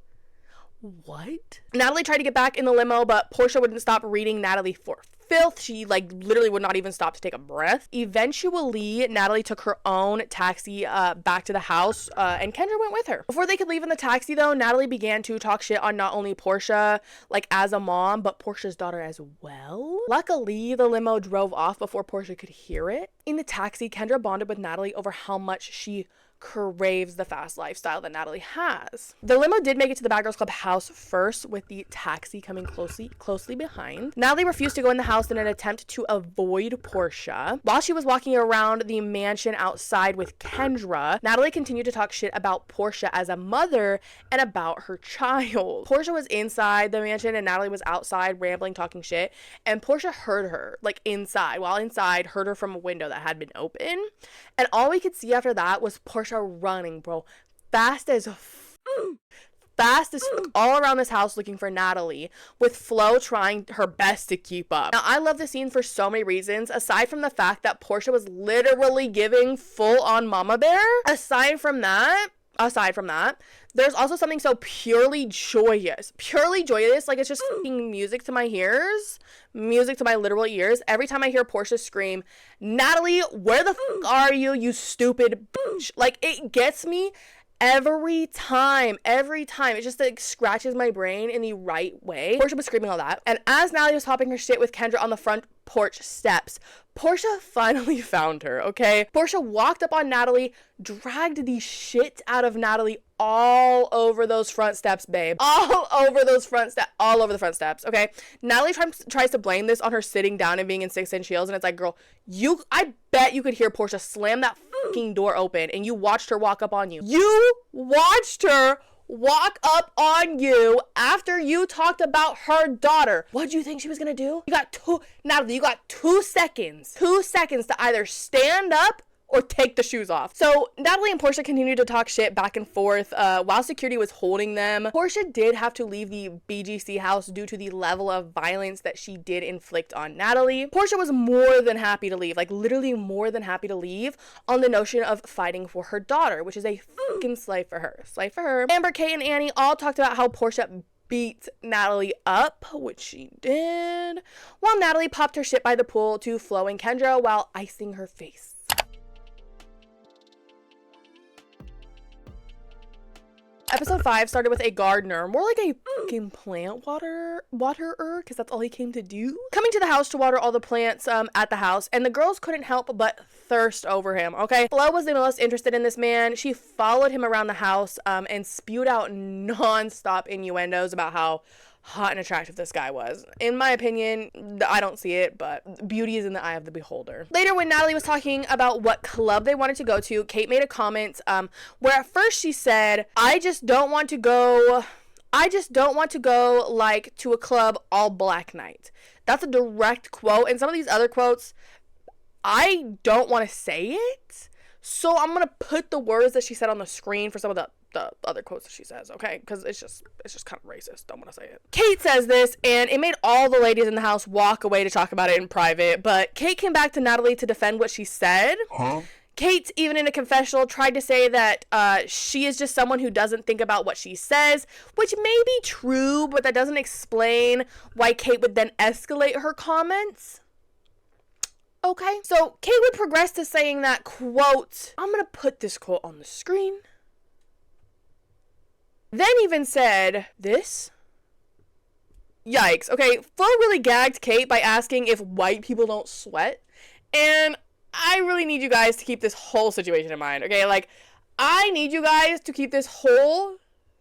Natalie tried to get back in the limo, but Portia wouldn't stop reading Natalie for filth. She literally would not even stop to take a breath. Eventually, Natalie took her own taxi back to the house, and Kendra went with her. Before they could leave in the taxi though, Natalie began to talk shit on not only Portia as a mom, but Portia's daughter as well. Luckily, the limo drove off before Portia could hear it. In the taxi, Kendra bonded with Natalie over how much she craves the fast lifestyle that Natalie has. The limo did make it to the Bad Girls Club house first, with the taxi coming closely behind. Natalie refused to go in the house in an attempt to avoid Portia. While she was walking around the mansion outside with Kendra, Natalie continued to talk shit about Portia as a mother and about her child. Portia was inside the mansion and Natalie was outside rambling, talking shit, and Portia heard her, like inside, heard her from a window that had been open, and all we could see after that was Portia running, bro, fast as all around this house looking for Natalie, with Flo trying her best to keep up. Now, I love this scene for so many reasons, aside from the fact that Portia was literally giving full-on mama bear. Aside from that, there's also something so purely joyous, like it's just fucking music to my ears, music to my literal ears, every time I hear Portia scream, "Natalie, where the fuck are you, you stupid bitch?" Like, it gets me every time. It just like scratches my brain in the right way. Portia was screaming all that, and as Natalie was popping her shit with Kendra on the front porch steps, Portia finally found her, okay? Portia walked up on Natalie, dragged the shit out of Natalie all over those front steps, babe. All over the front steps, okay? Natalie tries to blame this on her sitting down and being in 6-inch heels, and it's like, girl, I bet you could hear Portia slam that fucking door open, and you watched her walk up on you. You watched her walk up on you after you talked about her daughter. What do you think she was gonna do? Natalie, you got 2 seconds. 2 seconds to either stand up or take the shoes off. So Natalie and Portia continued to talk shit back and forth while security was holding them. Portia did have to leave the BGC house due to the level of violence that she did inflict on Natalie. Portia was more than happy to leave, like literally more than happy to leave, on the notion of fighting for her daughter, which is a fucking slay for her. Amber, Kate, and Annie all talked about how Portia beat Natalie up, which she did, while Natalie popped her shit by the pool to Flo and Kendra while icing her face. Episode 5 started with a gardener, more like a fucking plant waterer, because that's all he came to do, coming to the house to water all the plants at the house, and the girls couldn't help but thirst over him, okay? Flo was the most interested in this man. She followed him around the house and spewed out non-stop innuendos about how hot and attractive this guy was. In my opinion, I don't see it, but beauty is in the eye of the beholder. Later, when Natalie was talking about what club they wanted to go to, Kate made a comment where at first she said, I just don't want to go like to a club all black night. That's a direct quote, and some of these other quotes, I don't want to say it, so I'm gonna put the words that she said on the screen for some of the other quotes that she says, okay? Because it's just kind of racist. Don't want to say it. Kate says this, and it made all the ladies in the house walk away to talk about it in private, but Kate came back to Natalie to defend what she said. Kate, even in a confessional, tried to say that she is just someone who doesn't think about what she says, which may be true, but that doesn't explain why Kate would then escalate her comments. Okay, so Kate would progress to saying that, quote, I'm gonna put this quote on the screen. Then even said this. Yikes. Okay, Flo really gagged Kate by asking if white people don't sweat. And I really need you guys to keep this whole situation in mind, okay? Like, I need you guys to keep this whole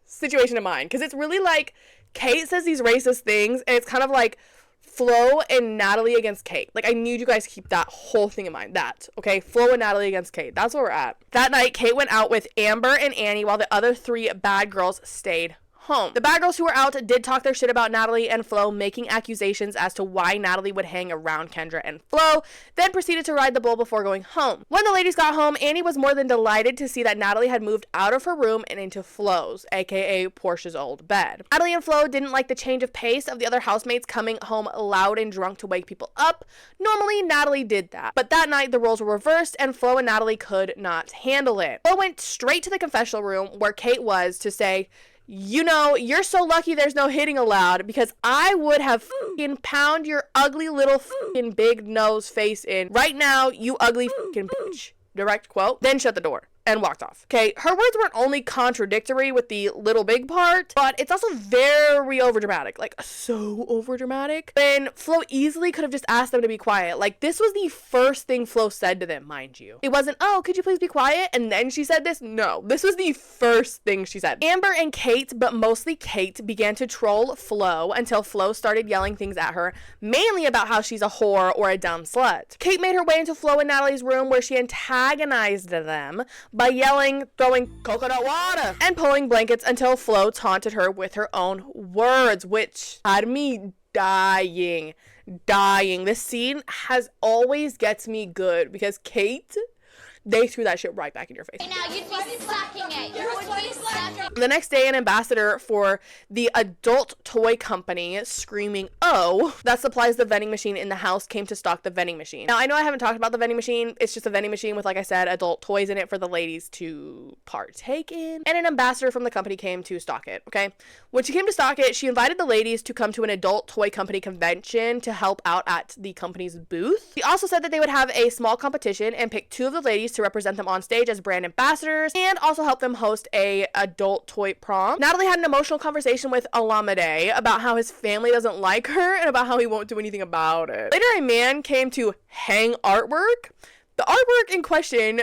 situation in mind. Because it's really like, Kate says these racist things, and it's kind of like Flo and Natalie against Kate. Like, I need you guys to keep that whole thing in mind. That, okay? Flo and Natalie against Kate. That's where we're at. That night, Kate went out with Amber and Annie while the other 3 bad girls stayed home. The bad girls who were out did talk their shit about Natalie and Flo, making accusations as to why Natalie would hang around Kendra and Flo, then proceeded to ride the bull before going home. When the ladies got home, Annie was more than delighted to see that Natalie had moved out of her room and into Flo's, aka Portia's old bed. Natalie and Flo didn't like the change of pace of the other housemates coming home loud and drunk to wake people up. Normally, Natalie did that, but that night the roles were reversed and Flo and Natalie could not handle it. Flo went straight to the confessional room where Kate was to say, you know, you're so lucky there's no hitting allowed, because I would have fucking pound your ugly little fucking big nose face in right now, you ugly fucking bitch. Direct quote. Then shut the door. and walked off. Okay, her words weren't only contradictory with the little big part, but it's also very overdramatic, like so overdramatic. When Flo easily could have just asked them to be quiet. Like, this was the first thing Flo said to them, mind you. It wasn't, oh, could you please be quiet? And then she said this. No, this was the first thing she said. Amber and Kate, but mostly Kate, began to troll Flo until Flo started yelling things at her, mainly about how she's a whore or a dumb slut. Kate made her way into Flo and Natalie's room, where she antagonized them by yelling, throwing coconut water, and pulling blankets until Flo taunted her with her own words, which had me dying. This scene has always gets me good because Kate, they threw that shit right back in your face. Now you'd be sucking it. You would be sucking. The next day, an ambassador for the adult toy company, Screaming Oh, that supplies the vending machine in the house, came to stock the vending machine. Now, I know I haven't talked about the vending machine. It's just a vending machine with, like I said, adult toys in it for the ladies to partake in. And an ambassador from the company came to stock it, okay? When she came to stock it, she invited the ladies to come to an adult toy company convention to help out at the company's booth. She also said that they would have a small competition and pick 2 of the ladies to represent them on stage as brand ambassadors, and also help them host a adult toy prom. Natalie had an emotional conversation with Olamide about how his family doesn't like her and about how he won't do anything about it. Later, a man came to hang artwork. The artwork in question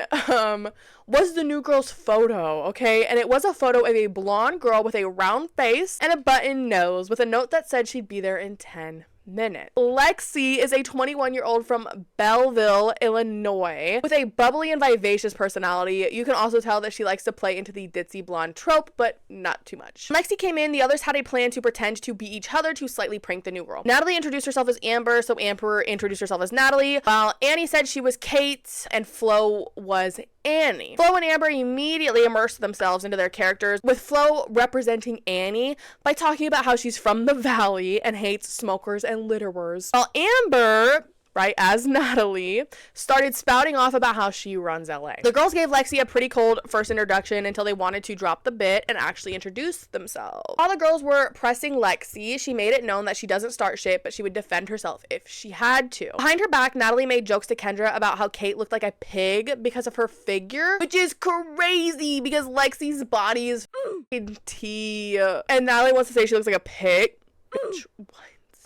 was the new girl's photo, okay? And it was a photo of a blonde girl with a round face and a button nose with a note that said she'd be there in 10 minute. Lexi is a 21-year-old from Belleville, Illinois, with a bubbly and vivacious personality. You can also tell that she likes to play into the ditzy blonde trope, but not too much. Lexi came in, the others had a plan to pretend to be each other to slightly prank the new girl. Natalie introduced herself as Amber, so Amber introduced herself as Natalie, while Annie said she was Kate, and Flo was Annie. Flo and Amber immediately immersed themselves into their characters, with Flo representing Annie by talking about how she's from the valley and hates smokers and litterers, while Amber, right, as Natalie, started spouting off about how she runs LA. The girls gave Lexi a pretty cold first introduction until they wanted to drop the bit and actually introduce themselves. While the girls were pressing Lexi, she made it known that she doesn't start shit, but she would defend herself if she had to. Behind her back, Natalie made jokes to Kendra about how Kate looked like a pig because of her figure, which is crazy because Lexi's body is tea. And Natalie wants to say she looks like a pig. Bitch, what?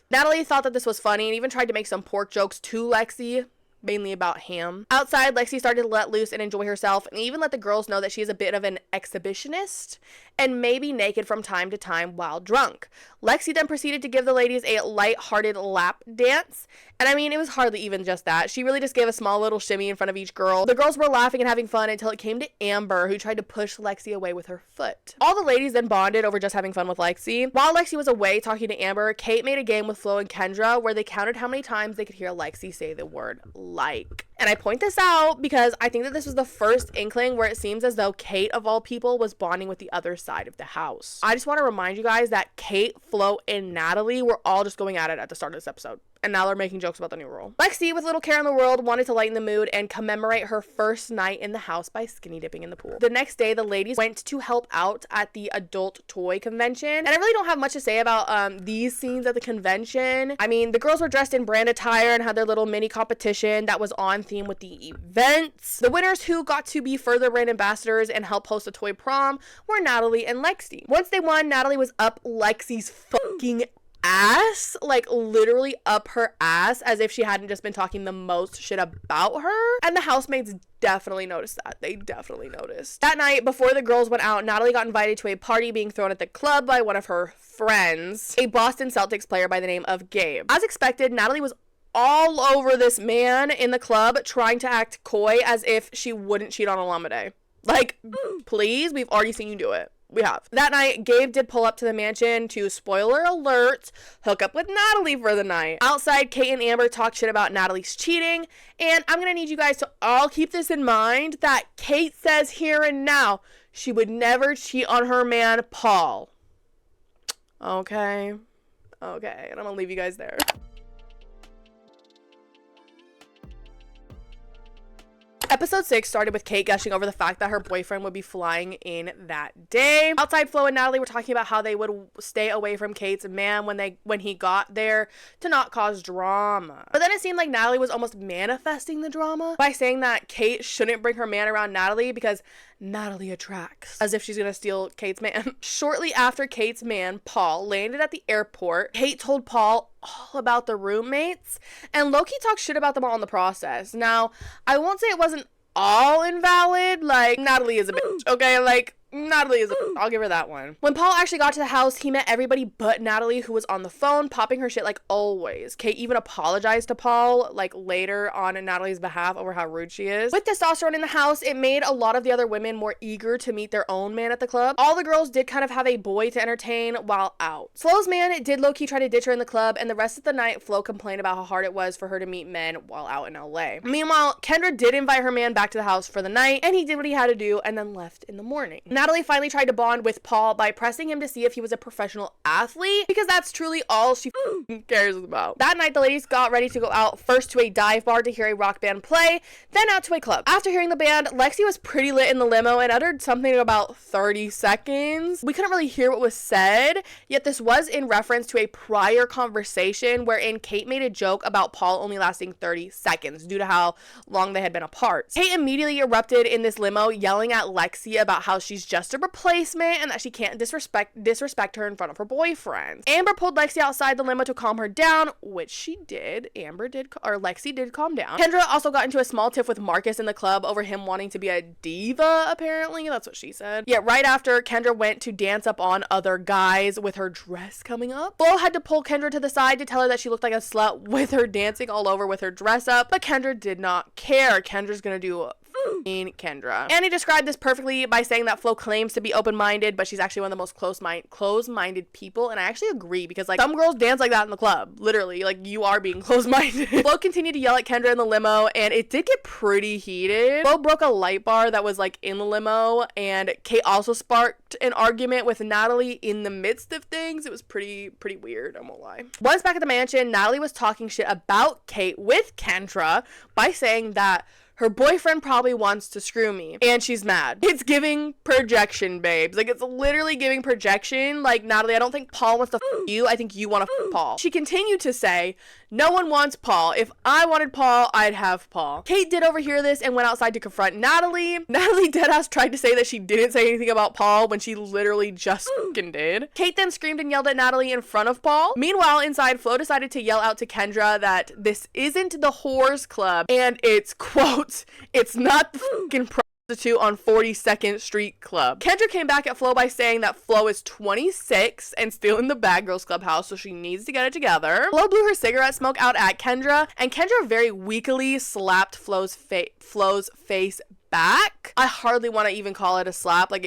Natalie thought that this was funny and even tried to make some pork jokes to Lexi, mainly about ham. Outside, Lexi started to let loose and enjoy herself, and even let the girls know that she is a bit of an exhibitionist and may be naked from time to time while drunk. Lexi then proceeded to give the ladies a light-hearted lap dance, and I mean, it was hardly even just that. She really just gave a small little shimmy in front of each girl. The girls were laughing and having fun until it came to Amber, who tried to push Lexi away with her foot. All the ladies then bonded over just having fun with Lexi. While Lexi was away talking to Amber, Kate made a game with Flo and Kendra where they counted how many times they could hear Lexi say the word like. And I point this out because I think that this was the first inkling where it seems as though Kate, of all people, was bonding with the other side of the house. I just want to remind you guys that Kate, Flo, and Natalie were all just going at it at the start of this episode. And now they're making jokes about the new rule. Lexi, with little care in the world, wanted to lighten the mood and commemorate her first night in the house by skinny dipping in the pool. The next day, the ladies went to help out at the adult toy convention. And I really don't have much to say about these scenes at the convention. I mean, the girls were dressed in brand attire and had their little mini competition that was on theme with the events. The winners, who got to be further brand ambassadors and help host a toy prom, were Natalie and Lexi. Once they won, Natalie was up Lexi's fucking ass, like literally up her ass, as if she hadn't just been talking the most shit about her. And the housemates definitely noticed that. They definitely noticed. That night, before the girls went out, Natalie got invited to a party being thrown at the club by one of her friends, a Boston Celtics player by the name of Gabe. As expected, Natalie was all over this man in the club, trying to act coy as if she wouldn't cheat on Olamide. Like, please, we've already seen you do it. We have. That night, Gabe did pull up to the mansion to, spoiler alert, hook up with Natalie for the night. Outside, Kate and Amber talked shit about Natalie's cheating, and I'm gonna need you guys to all keep this in mind that Kate says here and now she would never cheat on her man, Paul. Okay, and I'm gonna leave you guys there. Episode 6 started with Kate gushing over the fact that her boyfriend would be flying in that day. Outside, Flo and Natalie were talking about how they would stay away from Kate's man when he got there to not cause drama. But then it seemed like Natalie was almost manifesting the drama by saying that Kate shouldn't bring her man around Natalie because Natalie attracts, as if she's gonna steal Kate's man. Shortly after Kate's man, Paul, landed at the airport, Kate told Paul all about the roommates and low-key talked shit about them all in the process. Now, I won't say it wasn't all invalid. Like, Natalie is a bitch, okay? Like, Natalie is I'll give her that one. When Paul actually got to the house, he met everybody but Natalie, who was on the phone popping her shit like always. Kate even apologized to Paul like later on in Natalie's behalf over how rude she is. With testosterone in the house, it made a lot of the other women more eager to meet their own man at the club. All the girls did kind of have a boy to entertain while out. Flo's man did low-key try to ditch her in the club, and the rest of the night Flo complained about how hard it was for her to meet men while out in LA. Meanwhile, Kendra did invite her man back to the house for the night, and he did what he had to do and then left in the morning. Natalie finally tried to bond with Paul by pressing him to see if he was a professional athlete, because that's truly all she cares about. That night, the ladies got ready to go out, first to a dive bar to hear a rock band play, then out to a club. After hearing the band, Lexi was pretty lit in the limo and uttered something in about 30 seconds. We couldn't really hear what was said, yet this was in reference to a prior conversation wherein Kate made a joke about Paul only lasting 30 seconds due to how long they had been apart. Kate immediately erupted in this limo, yelling at Lexi about how she's just a replacement and that she can't disrespect her in front of her boyfriend. Amber pulled Lexi outside the limo to calm her down, which she did. Lexi did calm down. Kendra also got into a small tiff with Marcus in the club over him wanting to be a diva, apparently. That's what she said. Yet right after, Kendra went to dance up on other guys with her dress coming up. Flo had to pull Kendra to the side to tell her that she looked like a slut with her dancing all over with her dress up, but Kendra did not care. Kendra's gonna do Kendra. Annie described this perfectly by saying that Flo claims to be open-minded, but she's actually one of the most close-minded people, and I actually agree, because like some girls dance like that in the club, literally, like you are being close-minded. Flo continued to yell at Kendra in the limo, and it did get pretty heated. Flo broke a light bar that was like in the limo, and Kate also sparked an argument with Natalie in the midst of things. It was pretty weird, I won't lie. Once back at the mansion, Natalie was talking shit about Kate with Kendra by saying that her boyfriend probably wants to screw me, and she's mad. It's giving projection, babes. Like, it's literally giving projection. Like, Natalie, I don't think Paul wants to you. I think you want to Paul. She continued to say, no one wants Paul. If I wanted Paul, I'd have Paul. Kate did overhear this and went outside to confront Natalie. Natalie deadass tried to say that she didn't say anything about Paul when she literally just fucking did. Kate then screamed and yelled at Natalie in front of Paul. Meanwhile, inside, Flo decided to yell out to Kendra that this isn't the whores club, and it's, quote, it's not the fucking prostitute on 42nd Street club. Kendra came back at Flo by saying that Flo is 26 and still in the Bad Girls Clubhouse, so she needs to get it together. Flo blew her cigarette smoke out at Kendra, and Kendra very weakly slapped Flo's face back. I hardly want to even call it a slap. Like,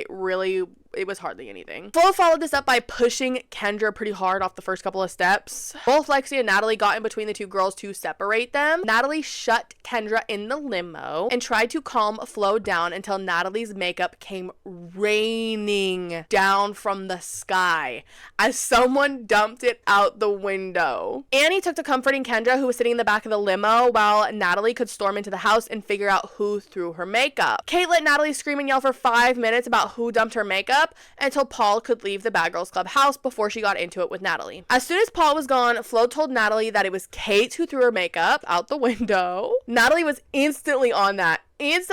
it was hardly anything. Flo followed this up by pushing Kendra pretty hard off the first couple of steps. Both Lexi and Natalie got in between the two girls to separate them. Natalie shut Kendra in the limo and tried to calm Flo down until Natalie's makeup came raining down from the sky as someone dumped it out the window. Annie took to comforting Kendra, who was sitting in the back of the limo, while Natalie could storm into the house and figure out who threw her makeup. Kate let Natalie scream and yell for 5 minutes about who dumped her makeup until Paul could leave the Bad Girls Club house before she got into it with Natalie. As soon as Paul was gone, Flo told Natalie that it was Kate who threw her makeup out the window. Natalie was instantly on that and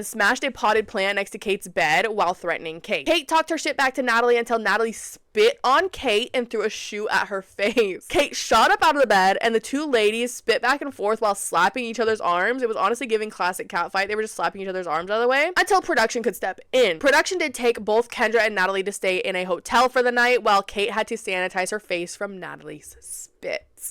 smashed a potted plant next to Kate's bed while threatening Kate. Kate talked her shit back to Natalie until Natalie spit on Kate and threw a shoe at her face. Kate shot up out of the bed, and the two ladies spit back and forth while slapping each other's arms. It was honestly giving classic cat fight. They were just slapping each other's arms out of the way until production could step in. Production did take both Kendra and Natalie to stay in a hotel for the night, while Kate had to sanitize her face from Natalie's spits.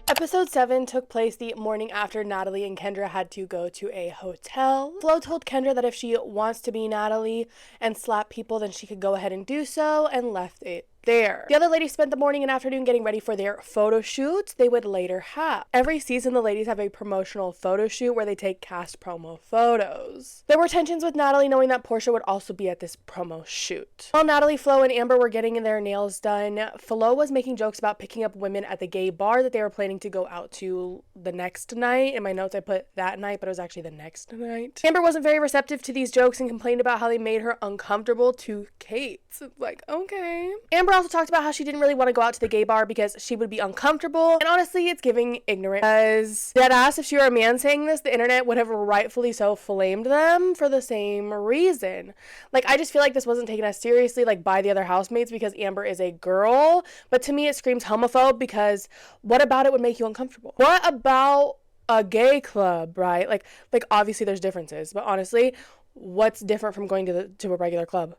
Episode 7 took place the morning after Natalie and Kendra had to go to a hotel. Flo told Kendra that if she wants to be Natalie and slap people, then she could go ahead and do so, and left it there. The other ladies spent the morning and afternoon getting ready for their photo shoots they would later have. Every season, the ladies have a promotional photo shoot where they take cast promo photos. There were tensions with Natalie knowing that Portia would also be at this promo shoot. While Natalie, Flo, and Amber were getting their nails done, Flo was making jokes about picking up women at the gay bar that they were planning to go out to the next night. In my notes, I put that night, but it was actually the next night. Amber wasn't very receptive to these jokes and complained about how they made her uncomfortable to Kate. Like, okay. Amber also talked about how she didn't really want to go out to the gay bar because she would be uncomfortable. And honestly, it's giving ignorant. Because deadass, if she were a man saying this, the internet would have rightfully so flamed them for the same reason. Like, I just feel like this wasn't taken as seriously, like, by the other housemates because Amber is a girl. But to me, it screams homophobe because what about it would make you uncomfortable? What about a gay club, right? Like obviously there's differences, but honestly, what's different from going to a regular club?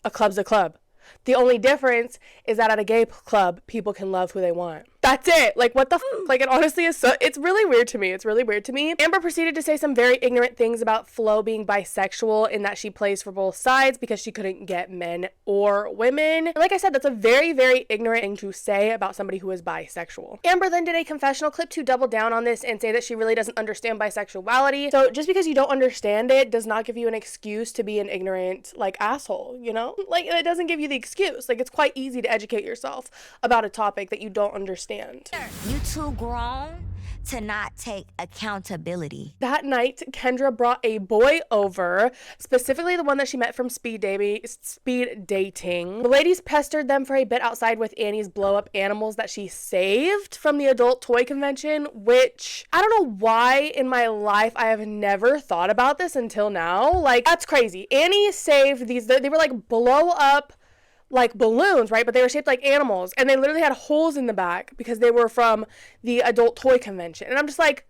A club's a club. The only difference is that at a gay club, people can love who they want. That's it. Like, what the Like, it honestly is so, it's really weird to me. It's really weird to me. Amber proceeded to say some very ignorant things about Flo being bisexual in that she plays for both sides because she couldn't get men or women. And like I said, that's a very, very ignorant thing to say about somebody who is bisexual. Amber then did a confessional clip to double down on this and say that she really doesn't understand bisexuality. So just because you don't understand it does not give you an excuse to be an ignorant, like, asshole, you know? Like, it doesn't give you the excuse. Like, it's quite easy to educate yourself about a topic that you don't understand. You too grown to not take accountability. That night, Kendra brought a boy over, specifically the one that she met from speed dating. The ladies pestered them for a bit outside with Annie's blow-up animals that she saved from the adult toy convention, which I don't know why in my life I have never thought about this until now. Like, that's crazy. Annie saved these, they were like blow-up like balloons, right? But they were shaped like animals, and they literally had holes in the back because they were from the adult toy convention. And I'm just like,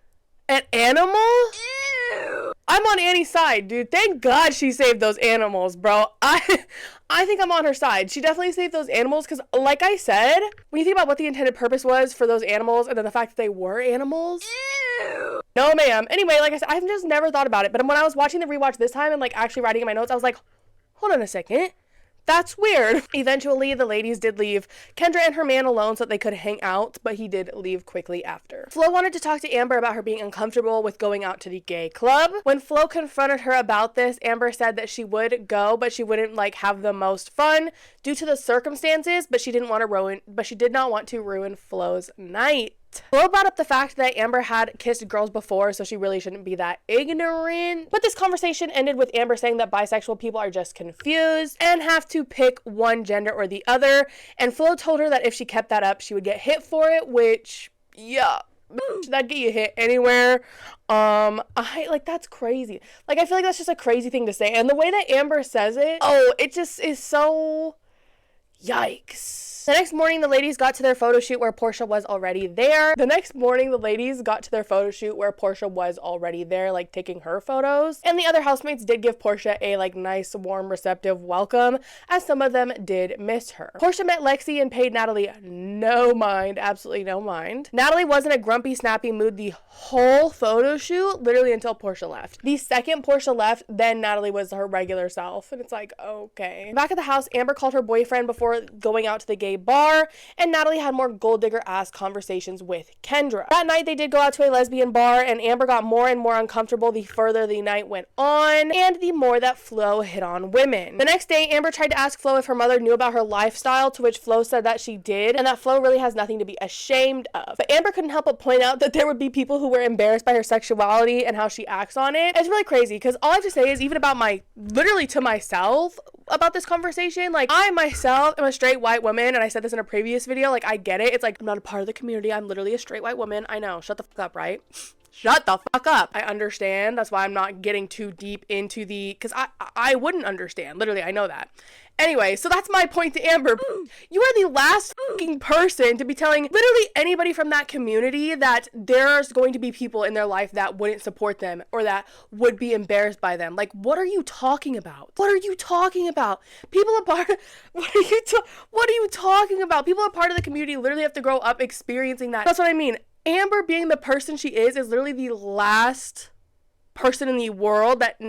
an animal? Ew. I'm on Annie's side, dude. Thank God she saved those animals, bro. I think I'm on her side. She definitely saved those animals because, like I said, when you think about what the intended purpose was for those animals and then the fact that they were animals. Ew. No, ma'am. Anyway, like I said, I've just never thought about it. But when I was watching the rewatch this time and like actually writing in my notes, I was like, hold on a second. That's weird. Eventually, the ladies did leave Kendra and her man alone so that they could hang out, but he did leave quickly after. Flo wanted to talk to Amber about her being uncomfortable with going out to the gay club. When Flo confronted her about this, Amber said that she would go, but she wouldn't like have the most fun due to the circumstances, but she did not want to ruin Flo's night. Flo brought up the fact that Amber had kissed girls before, so she really shouldn't be that ignorant. But this conversation ended with Amber saying that bisexual people are just confused and have to pick one gender or the other. And Flo told her that if she kept that up, she would get hit for it, which, yeah. That'd get you hit anywhere. That's crazy. Like, I feel like that's just a crazy thing to say. And the way that Amber says it, it just is so yikes. The next morning, the ladies got to their photo shoot where Portia was already there. Like, taking her photos. And the other housemates did give Portia a, like, nice, warm, receptive welcome, as some of them did miss her. Portia met Lexi and paid Natalie no mind, absolutely no mind. Natalie was in a grumpy, snappy mood the whole photo shoot, literally until Portia left. The second Portia left, then Natalie was her regular self. And it's like, okay. Back at the house, Amber called her boyfriend before going out to the gay bar, and Natalie had more gold digger ass conversations with Kendra. That night they did go out to a lesbian bar, and Amber got more and more uncomfortable the further the night went on and the more that Flo hit on women. The next day, Amber tried to ask Flo if her mother knew about her lifestyle, to which Flo said that she did and that Flo really has nothing to be ashamed of. But Amber couldn't help but point out that there would be people who were embarrassed by her sexuality and how she acts on it. It's really crazy because all I have to say is, even about literally to myself about this conversation, like, I myself am a straight white woman, and I said this in a previous video, like, I get it. It's like, I'm not a part of the community. I'm literally a straight white woman. I know. Shut the fuck up, right? Shut the fuck up. I understand. That's why I'm not getting too deep into because I wouldn't understand. Literally, I know that. Anyway, so that's my point to Amber. You are the last fucking person to be telling literally anybody from that community that there's going to be people in their life that wouldn't support them or that would be embarrassed by them. Like, what are you talking about? What are you talking about? People are part of, what are you talking about? People are part of the community, literally have to grow up experiencing that. That's what I mean. Amber being the person she is literally the last person in the world that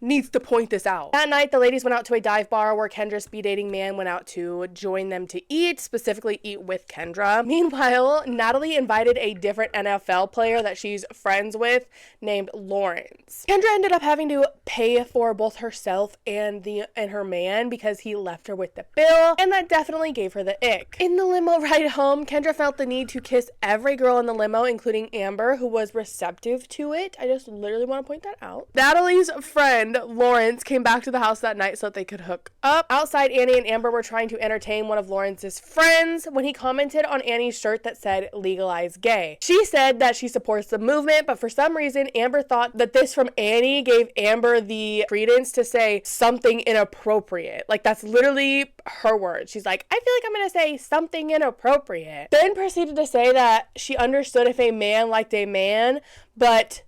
needs to point this out. That night, the ladies went out to a dive bar where Kendra's speed dating man went out to join them to eat, specifically eat with Kendra. Meanwhile, Natalie invited a different NFL player that she's friends with named Lawrence. Kendra ended up having to pay for both herself and her man because he left her with the bill, and that definitely gave her the ick. In the limo ride home, Kendra felt the need to kiss every girl in the limo, including Amber, who was receptive to it. I just literally want to point that out. Natalie's friend Lawrence came back to the house that night so that they could hook up. Outside, Annie and Amber were trying to entertain one of Lawrence's friends when he commented on Annie's shirt that said legalize gay. She said that she supports the movement, but for some reason Amber thought that this from Annie gave Amber the credence to say something inappropriate. Like, that's literally her words. She's like, I feel like I'm gonna say something inappropriate. Then proceeded to say that she understood if a man liked a man, but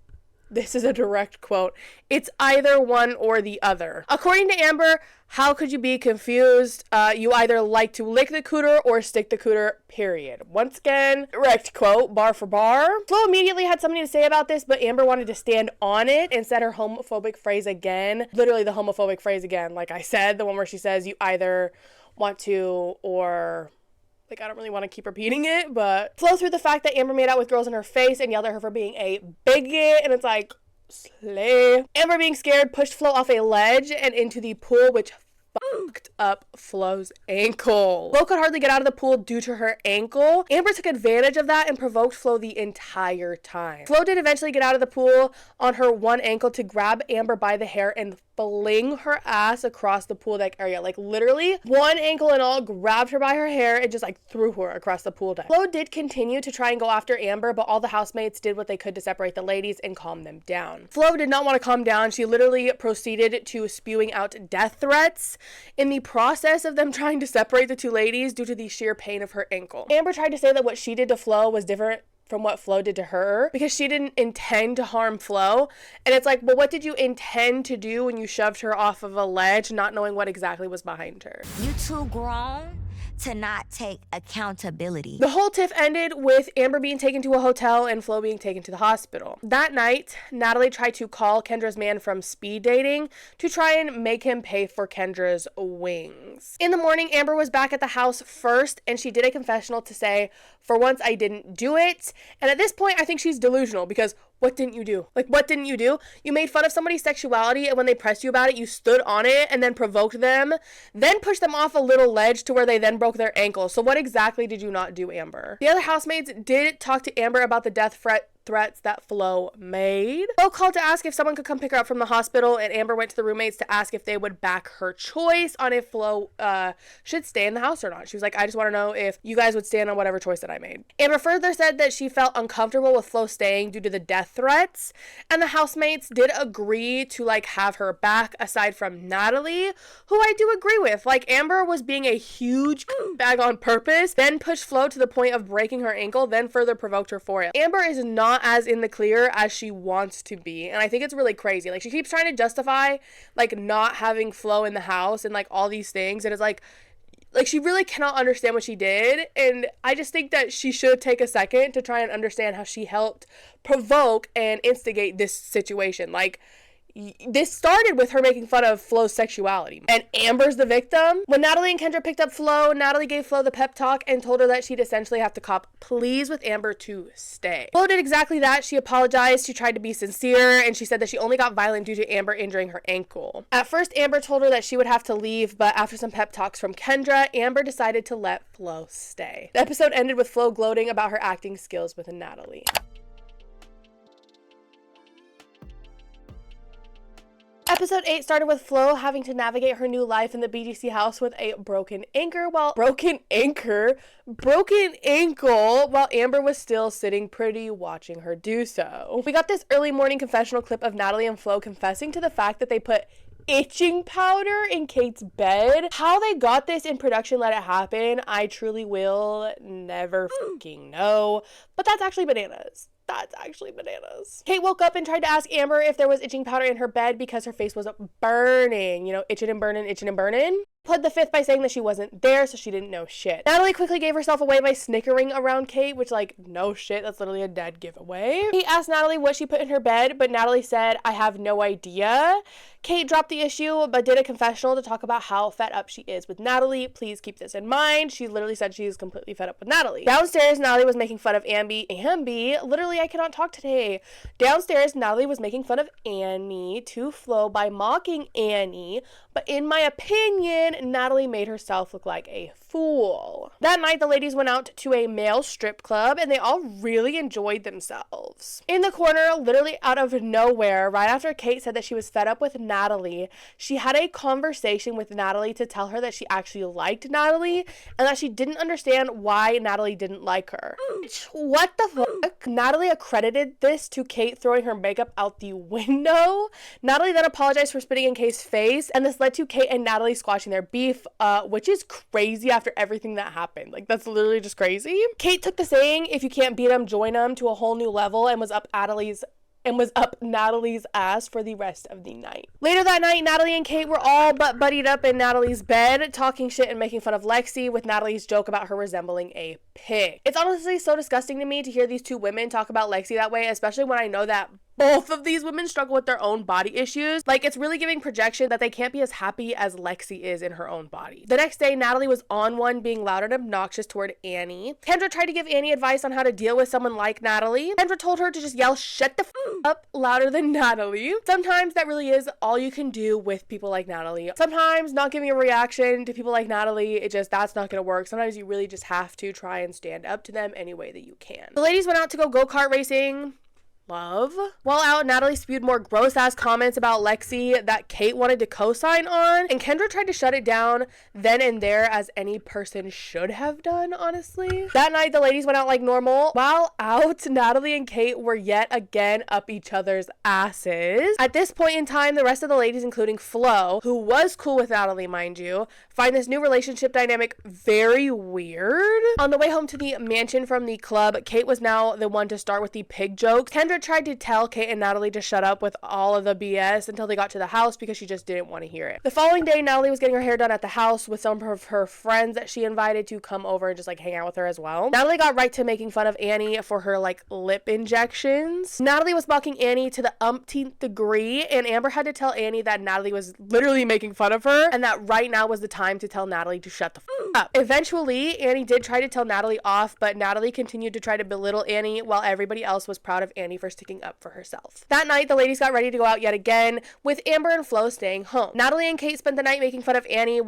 this is a direct quote, it's either one or the other. According to Amber, how could you be confused? You either like to lick the cooter or stick the cooter, period. Once again, direct quote, bar for bar. Flo immediately had something to say about this, but Amber wanted to stand on it and said her homophobic phrase again. Literally the homophobic phrase again. Like I said, the one where she says you either want to or... Like, I don't really want to keep repeating it, but Flo through the fact that Amber made out with girls in her face and yelled at her for being a bigot, and it's like, slay. Amber, being scared, pushed Flo off a ledge and into the pool, which fucked up Flo's ankle. Flo could hardly get out of the pool due to her ankle. Amber took advantage of that and provoked Flo the entire time. Flo did eventually get out of the pool on her one ankle to grab Amber by the hair and fling her ass across the pool deck area. Like, literally, one ankle and all, grabbed her by her hair and just like threw her across the pool deck. Flo did continue to try and go after Amber, but all the housemates did what they could to separate the ladies and calm them down. Flo did not want to calm down. She literally proceeded to spewing out death threats in the process of them trying to separate the two ladies due to the sheer pain of her ankle. Amber tried to say that what she did to Flo was different from what Flo did to her because she didn't intend to harm Flo. And it's like, well, what did you intend to do when you shoved her off of a ledge, not knowing what exactly was behind her? You too grown to not take accountability. The whole tiff ended with Amber being taken to a hotel and Flo being taken to the hospital. That night, Natalie tried to call Kendra's man from speed dating to try and make him pay for Kendra's wings. In the morning, Amber was back at the house first, and she did a confessional to say, for once, I didn't do it. And at this point, I think she's delusional because what didn't you do? Like, what didn't you do? You made fun of somebody's sexuality, and when they pressed you about it, you stood on it and then provoked them, then pushed them off a little ledge to where they then broke their ankle. So what exactly did you not do, Amber? The other housemates did talk to Amber about the death threats that Flo made. Flo called to ask if someone could come pick her up from the hospital, and Amber went to the roommates to ask if they would back her choice on if Flo should stay in the house or not. She was like, I just want to know if you guys would stand on whatever choice that I made. Amber further said that she felt uncomfortable with Flo staying due to the death threats, and the housemates did agree to like have her back aside from Natalie, who I do agree with. Like, Amber was being a huge bag on purpose, then pushed Flo to the point of breaking her ankle, then further provoked her for it. Amber is not as in the clear as she wants to be, and I think it's really crazy. Like, she keeps trying to justify like not having Flo in the house and like all these things, and it's like she really cannot understand what she did, and I just think that she should take a second to try and understand how she helped provoke and instigate this situation. Like, this started with her making fun of Flo's sexuality, and Amber's the victim. When Natalie and Kendra picked up Flo, Natalie gave Flo the pep talk and told her that she'd essentially have to cop pleas with Amber to stay. Flo did exactly that. She apologized, she tried to be sincere, and she said that she only got violent due to Amber injuring her ankle. At first, Amber told her that she would have to leave, but after some pep talks from Kendra, Amber decided to let Flo stay. The episode ended with Flo gloating about her acting skills with Natalie. Episode 8 started with Flo having to navigate her new life in the BGC house with a broken ankle while Amber was still sitting pretty watching her do so. We got this early morning confessional clip of Natalie and Flo confessing to the fact that they put itching powder in Kate's bed. How they got this in production, let it happen, I truly will never fucking know, but that's actually bananas. That's actually bananas. Kate woke up and tried to ask Amber if there was itching powder in her bed because her face was burning. You know, itching and burning, itching and burning. Pled the fifth by saying that she wasn't there, so she didn't know shit. Natalie quickly gave herself away by snickering around Kate, which, like, no shit, that's literally a dead giveaway. Kate asked Natalie what she put in her bed, but Natalie said, I have no idea. Kate dropped the issue, but did a confessional to talk about how fed up she is with Natalie. Please keep this in mind. She literally said she is completely fed up with Natalie. Downstairs, Natalie was making fun of Ambi. Literally, I cannot talk today. Downstairs, Natalie was making fun of Annie to Flo by mocking Annie, but in my opinion, Natalie made herself look like a fool. That night, the ladies went out to a male strip club, and they all really enjoyed themselves. In the corner, literally out of nowhere, right after Kate said that she was fed up with Natalie, she had a conversation with Natalie to tell her that she actually liked Natalie, and that she didn't understand why Natalie didn't like her. What the fuck? Natalie accredited this to Kate throwing her makeup out the window. Natalie then apologized for spitting in Kate's face, and this led to Kate and Natalie squashing their beef, which is crazy after everything that happened. Like, that's literally just crazy. Kate took the saying, if you can't beat them, join them, to a whole new level, and was up Natalie's ass for the rest of the night. Later that night, Natalie and Kate were all but buddied up in Natalie's bed, talking shit and making fun of Lexi, with Natalie's joke about her resembling a pig. It's honestly so disgusting to me to hear these two women talk about Lexi that way, especially when I know that both of these women struggle with their own body issues. Like, it's really giving projection that they can't be as happy as Lexi is in her own body. The next day, Natalie was on one, being loud and obnoxious toward Annie. Kendra tried to give Annie advice on how to deal with someone like Natalie. Kendra told her to just yell, shut the f up, louder than Natalie. Sometimes that really is all you can do with people like Natalie. Sometimes not giving a reaction to people like Natalie, that's not gonna work. Sometimes you really just have to try and stand up to them any way that you can. The ladies went out to go-kart racing. Love. While out, Natalie spewed more gross ass comments about Lexi that Kate wanted to co-sign on, and Kendra tried to shut it down then and there, as any person should have done, honestly. That night, the ladies went out like normal. While out, Natalie and Kate were yet again up each other's asses. At this point in time, the rest of the ladies, including Flo, who was cool with Natalie, mind you, find this new relationship dynamic very weird. On the way home to the mansion from the club, Kate was now the one to start with the pig jokes. Kendra tried to tell Kate and Natalie to shut up with all of the BS until they got to the house, because she just didn't want to hear it. The following day, Natalie was getting her hair done at the house with some of her friends that she invited to come over and just like hang out with her as well. Natalie got right to making fun of Annie for her like lip injections. Natalie was mocking Annie to the umpteenth degree, and Amber had to tell Annie that Natalie was literally making fun of her, and that right now was the time to tell Natalie to shut the f up. Eventually, Annie did try to tell Natalie off, but Natalie continued to try to belittle Annie, while everybody else was proud of Annie for sticking up for herself. That night, the ladies got ready to go out yet again, with Amber and Flo staying home. Natalie and Kate spent the night making fun of Annie.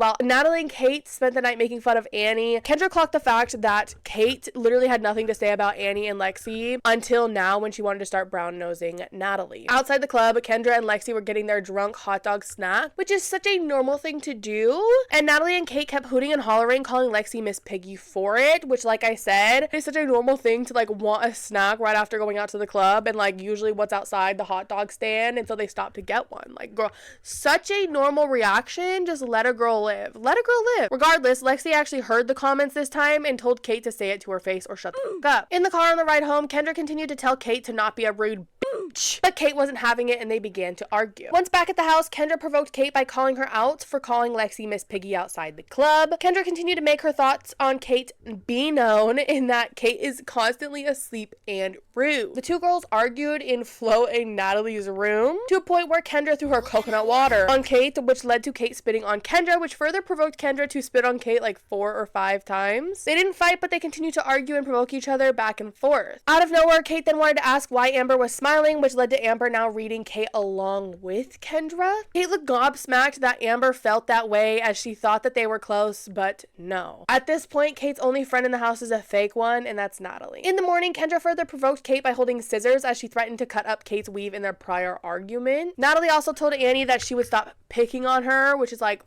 Kendra clocked the fact that Kate literally had nothing to say about Annie and Lexi until now, when she wanted to start brown-nosing Natalie. Outside the club, Kendra and Lexi were getting their drunk hot dog snack, which is such a normal thing to do, and Natalie and Kate kept hooting and hollering, calling Lexi Miss Piggy for it, which, like I said, is such a normal thing to like want a snack right after going out to the club, and like usually what's outside the hot dog stand until they stop to get one. Like, girl, such a normal reaction. Just let a girl live. Let a girl live. Regardless, Lexi actually heard the comments this time and told Kate to say it to her face or shut the f up. In the car on the ride home, Kendra continued to tell Kate to not be a rude bitch, but Kate wasn't having it, and they began to argue. Once back at the house, Kendra provoked Kate by calling her out for calling Lexi Miss Piggy outside the club. Kendra continued to make her thoughts on Kate be known, in that Kate is constantly asleep and rude. The two girls argued in Flo and Natalie's room, to a point where Kendra threw her coconut water on Kate, which led to Kate spitting on Kendra, which further provoked Kendra to spit on Kate like 4 or 5 times. They didn't fight, but they continued to argue and provoke each other back and forth. Out of nowhere, Kate then wanted to ask why Amber was smiling, which led to Amber now reading Kate along with Kendra. Kate looked gobsmacked that Amber felt that way, as she thought that they were close, but no. At this point, Kate's only friend in the house is a fake one, and that's Natalie. In the morning, Kendra further provoked Kate by holding scissors, as she threatened to cut up Kate's weave in their prior argument. Natalie also told Annie that she would stop picking on her, which is like,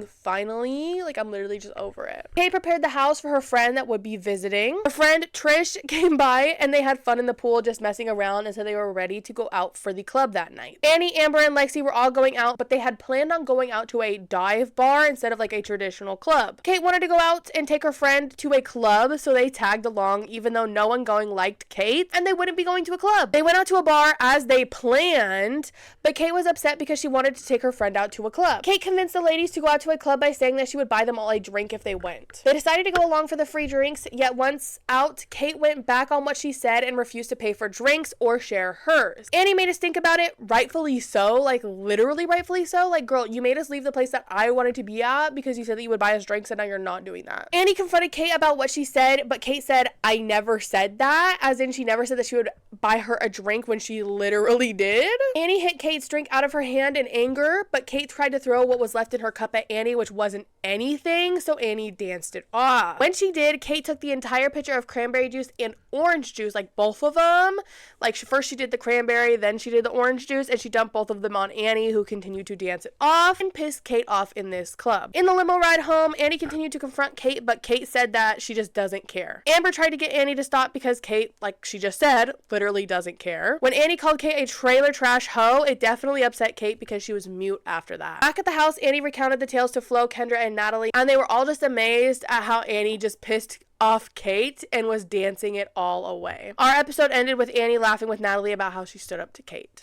finally, like, I'm literally just over it. Kate prepared the house for her friend that would be visiting. Her friend Trish came by, and they had fun in the pool just messing around until they were ready to go out for the club that night. Annie, Amber, and Lexi were all going out, but they had planned on going out to a dive bar instead of like a traditional club. Kate wanted to go out and take her friend to a club, so they tagged along, even though no one going liked Kate, and they wouldn't be going to a club. They went out to a bar as they planned, but Kate was upset because she wanted to take her friend out to a club. Kate convinced the ladies ladies to go out to a club by saying that she would buy them all a drink if they went. They decided to go along for the free drinks, yet once out, Kate went back on what she said and refused to pay for drinks or share hers. Annie made us think about it, rightfully so, like literally rightfully so. Like, girl, you made us leave the place that I wanted to be at because you said that you would buy us drinks and now you're not doing that. Annie confronted Kate about what she said, but Kate said, I never said that, as in she never said that she would buy her a drink when she literally did. Annie hit Kate's drink out of her hand in anger, but Kate tried to throw what was left in her cup at Annie, which wasn't anything, so Annie danced it off. When she did, Kate took the entire pitcher of cranberry juice and orange juice, like both of them. Like first she did the cranberry, then she did the orange juice, and she dumped both of them on Annie, who continued to dance it off and pissed Kate off in this club. In the limo ride home, Annie continued to confront Kate, but Kate said that she just doesn't care. Amber tried to get Annie to stop because Kate, like she just said, literally doesn't care. When Annie called Kate a trailer trash hoe, it definitely upset Kate because she was mute after that. Back at the house, Annie recounted the tales to Flo, Kendra, and Natalie, and they were all just amazed at how Annie just pissed off Kate and was dancing it all away. Our episode ended with Annie laughing with Natalie about how she stood up to Kate.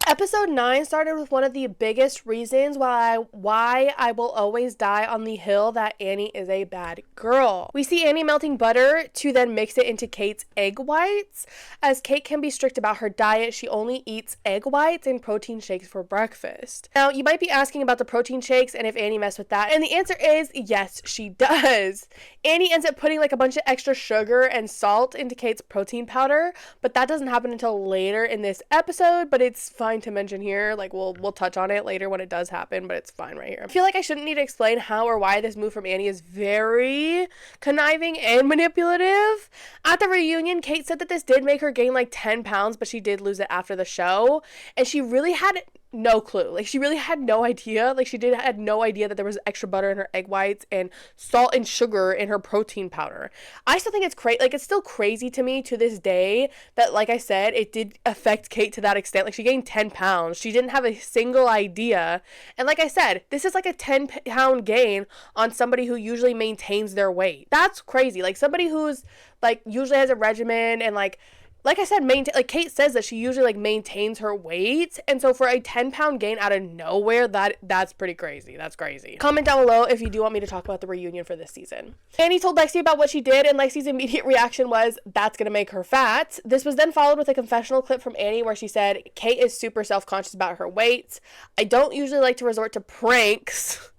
Episode 9 started with one of the biggest reasons why I will always die on the hill that Annie is a bad girl. We see Annie melting butter to then mix it into Kate's egg whites. As Kate can be strict about her diet, she only eats egg whites and protein shakes for breakfast. Now, you might be asking about the protein shakes and if Annie messed with that, and the answer is yes, she does. Annie ends up putting like a bunch of extra sugar and salt into Kate's protein powder, but that doesn't happen until later in this episode, but it's fine to mention here. Like we'll touch on it later when it does happen, but it's fine right here. I feel like I shouldn't need to explain how or why this move from Annie is very conniving and manipulative. At the reunion, Kate said that this did make her gain like 10 pounds, but she did lose it after the show, and she really had no clue. Like she really had no idea. Like she had no idea that there was extra butter in her egg whites and salt and sugar in her protein powder. I still think it's crazy. Like it's still crazy to me to this day that, like I said, it did affect Kate to that extent. Like she gained 10 pounds. She didn't have a single idea. And like I said, this is like a 10-pound gain on somebody who usually maintains their weight. That's crazy. Like somebody who's like usually has a regimen and like I said, like Kate says that she usually like maintains her weight, and so for a 10-pound gain out of nowhere, that's pretty crazy. That's crazy. Comment down below if you do want me to talk about the reunion for this season. Annie told Lexi about what she did, and Lexi's immediate reaction was, that's gonna make her fat. This was then followed with a confessional clip from Annie where she said, Kate is super self-conscious about her weight. I don't usually like to resort to pranks,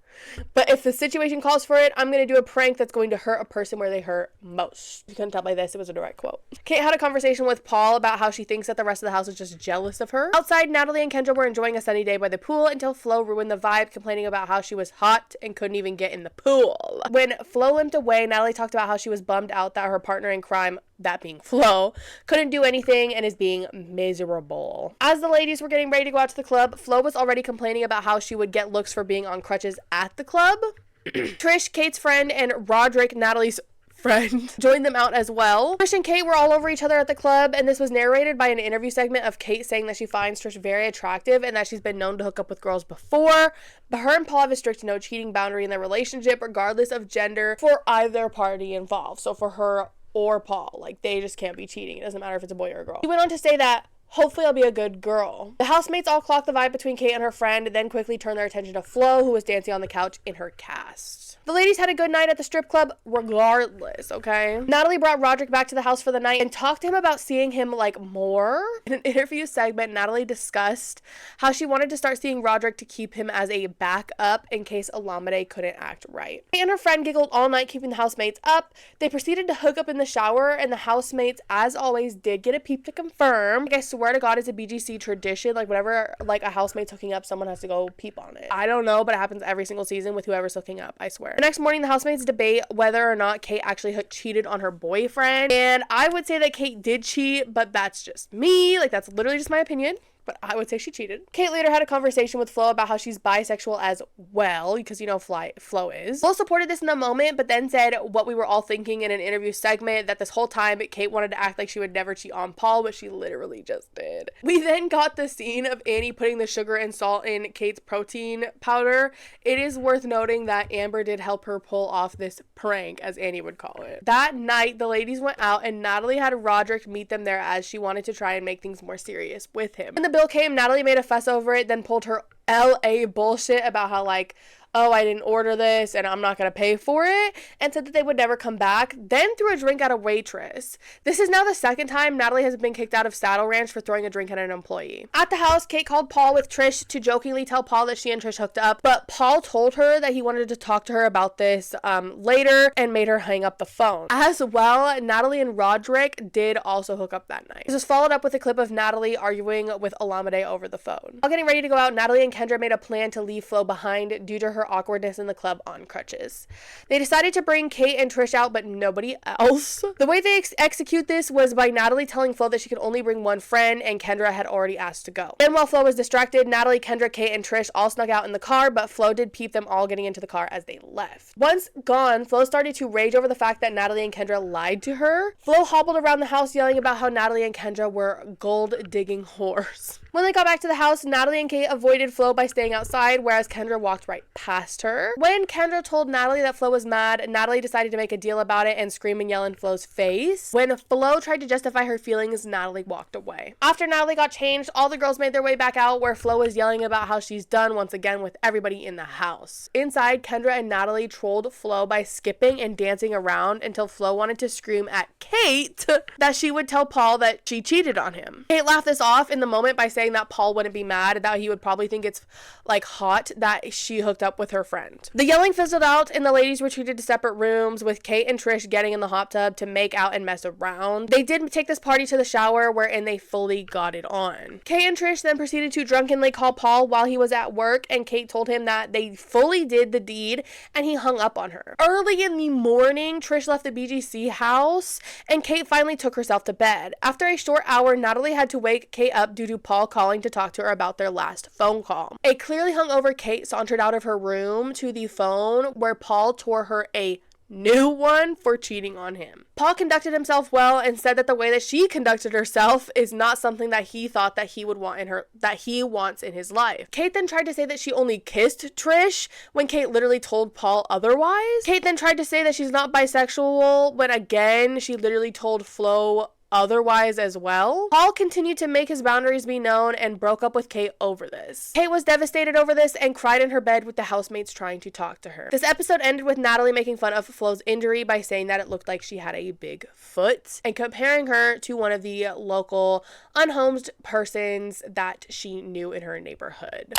but if the situation calls for it, I'm going to do a prank that's going to hurt a person where they hurt most. You couldn't tell by this, it was a direct quote. Kate had a conversation with Paul about how she thinks that the rest of the house is just jealous of her. Outside, Natalie and Kendra were enjoying a sunny day by the pool until Flo ruined the vibe, complaining about how she was hot and couldn't even get in the pool. When Flo limped away, Natalie talked about how she was bummed out that her partner in crime, that being Flo, couldn't do anything and is being miserable. As the ladies were getting ready to go out to the club, Flo was already complaining about how she would get looks for being on crutches at the club. Trish, Kate's friend, and Roderick, Natalie's friend, joined them out as well. Trish and Kate were all over each other at the club, and this was narrated by an interview segment of Kate saying that she finds Trish very attractive and that she's been known to hook up with girls before, but her and Paul have a strict no cheating boundary in their relationship regardless of gender for either party involved. So for her or Paul, like they just can't be cheating. It doesn't matter if it's a boy or a girl. He went on to say that hopefully I'll be a good girl. The housemates all clocked the vibe between Kate and her friend, then quickly turned their attention to Flo, who was dancing on the couch in her cast. The ladies had a good night at the strip club regardless, okay? Natalie brought Roderick back to the house for the night and talked to him about seeing him like more. In an interview segment, Natalie discussed how she wanted to start seeing Roderick to keep him as a backup in case Olamide couldn't act right. Kate and her friend giggled all night, keeping the housemates up. They proceeded to hook up in the shower, and the housemates, as always, did get a peep to confirm. Like, I swear to God, it's a BGC tradition. Like, whenever like a housemate's hooking up, someone has to go peep on it. I don't know, but it happens every single season with whoever's hooking up, I swear. The next morning, the housemates debate whether or not Kate actually cheated on her boyfriend, and I would say that Kate did cheat, but that's just me. Like, that's literally just my opinion. But I would say she cheated. Kate later had a conversation with Flo about how she's bisexual as well, because you know Flo is. Flo supported this in the moment, but then said what we were all thinking in an interview segment, that this whole time Kate wanted to act like she would never cheat on Paul, but she literally just did. We then got the scene of Annie putting the sugar and salt in Kate's protein powder. It is worth noting that Amber did help her pull off this prank, as Annie would call it. That night, the ladies went out and Natalie had Roderick meet them there as she wanted to try and make things more serious with him. In the bill came, Natalie made a fuss over it, then pulled her LA bullshit about how like, oh, I didn't order this and I'm not going to pay for it, and said that they would never come back, then threw a drink at a waitress. This is now the second time Natalie has been kicked out of Saddle Ranch for throwing a drink at an employee. At the house, Kate called Paul with Trish to jokingly tell Paul that she and Trish hooked up, but Paul told her that he wanted to talk to her about this later and made her hang up the phone. As well, Natalie and Roderick did also hook up that night. This was followed up with a clip of Natalie arguing with Olamide over the phone. While getting ready to go out, Natalie and Kendra made a plan to leave Flo behind due to her awkwardness in the club on crutches. They decided to bring Kate and Trish out, but nobody else. The way they execute this was by Natalie telling Flo that she could only bring one friend, and Kendra had already asked to go. Then while Flo was distracted, Natalie, Kendra, Kate, and Trish all snuck out in the car, but Flo did peep them all getting into the car as they left. Once gone, Flo started to rage over the fact that Natalie and Kendra lied to her. Flo hobbled around the house yelling about how Natalie and Kendra were gold-digging whores. When they got back to the house, Natalie and Kate avoided Flo by staying outside, whereas Kendra walked right past her. When Kendra told Natalie that Flo was mad, Natalie decided to make a deal about it and scream and yell in Flo's face. When Flo tried to justify her feelings, Natalie walked away. After Natalie got changed, all the girls made their way back out, where Flo was yelling about how she's done once again with everybody in the house. Inside, Kendra and Natalie trolled Flo by skipping and dancing around until Flo wanted to scream at Kate that she would tell Paul that she cheated on him. Kate laughed this off in the moment by saying that Paul wouldn't be mad, that he would probably think it's like hot that she hooked up with her friend. The yelling fizzled out and the ladies retreated to separate rooms, with Kate and Trish getting in the hot tub to make out and mess around. They did take this party to the shower, wherein they fully got it on. Kate and Trish then proceeded to drunkenly call Paul while he was at work, and Kate told him that they fully did the deed and he hung up on her. Early in the morning, Trish left the BGC house and Kate finally took herself to bed. After a short hour, Natalie had to wake Kate up due to Paul calling to talk to her about their last phone call. A clearly hungover Kate sauntered out of her room to the phone, where Paul tore her a new one for cheating on him. Paul conducted himself well and said that the way that she conducted herself is not something that he thought that he would want in her, that he wants in his life. Kate then tried to say that she only kissed Trish when Kate literally told Paul otherwise. Kate then tried to say that she's not bisexual when again she literally told Flo otherwise as well. Paul continued to make his boundaries be known and broke up with Kate over this. Kate was devastated over this and cried in her bed with the housemates trying to talk to her. This episode ended with Natalie making fun of Flo's injury by saying that it looked like she had a big foot and comparing her to one of the local unhomed persons that she knew in her neighborhood.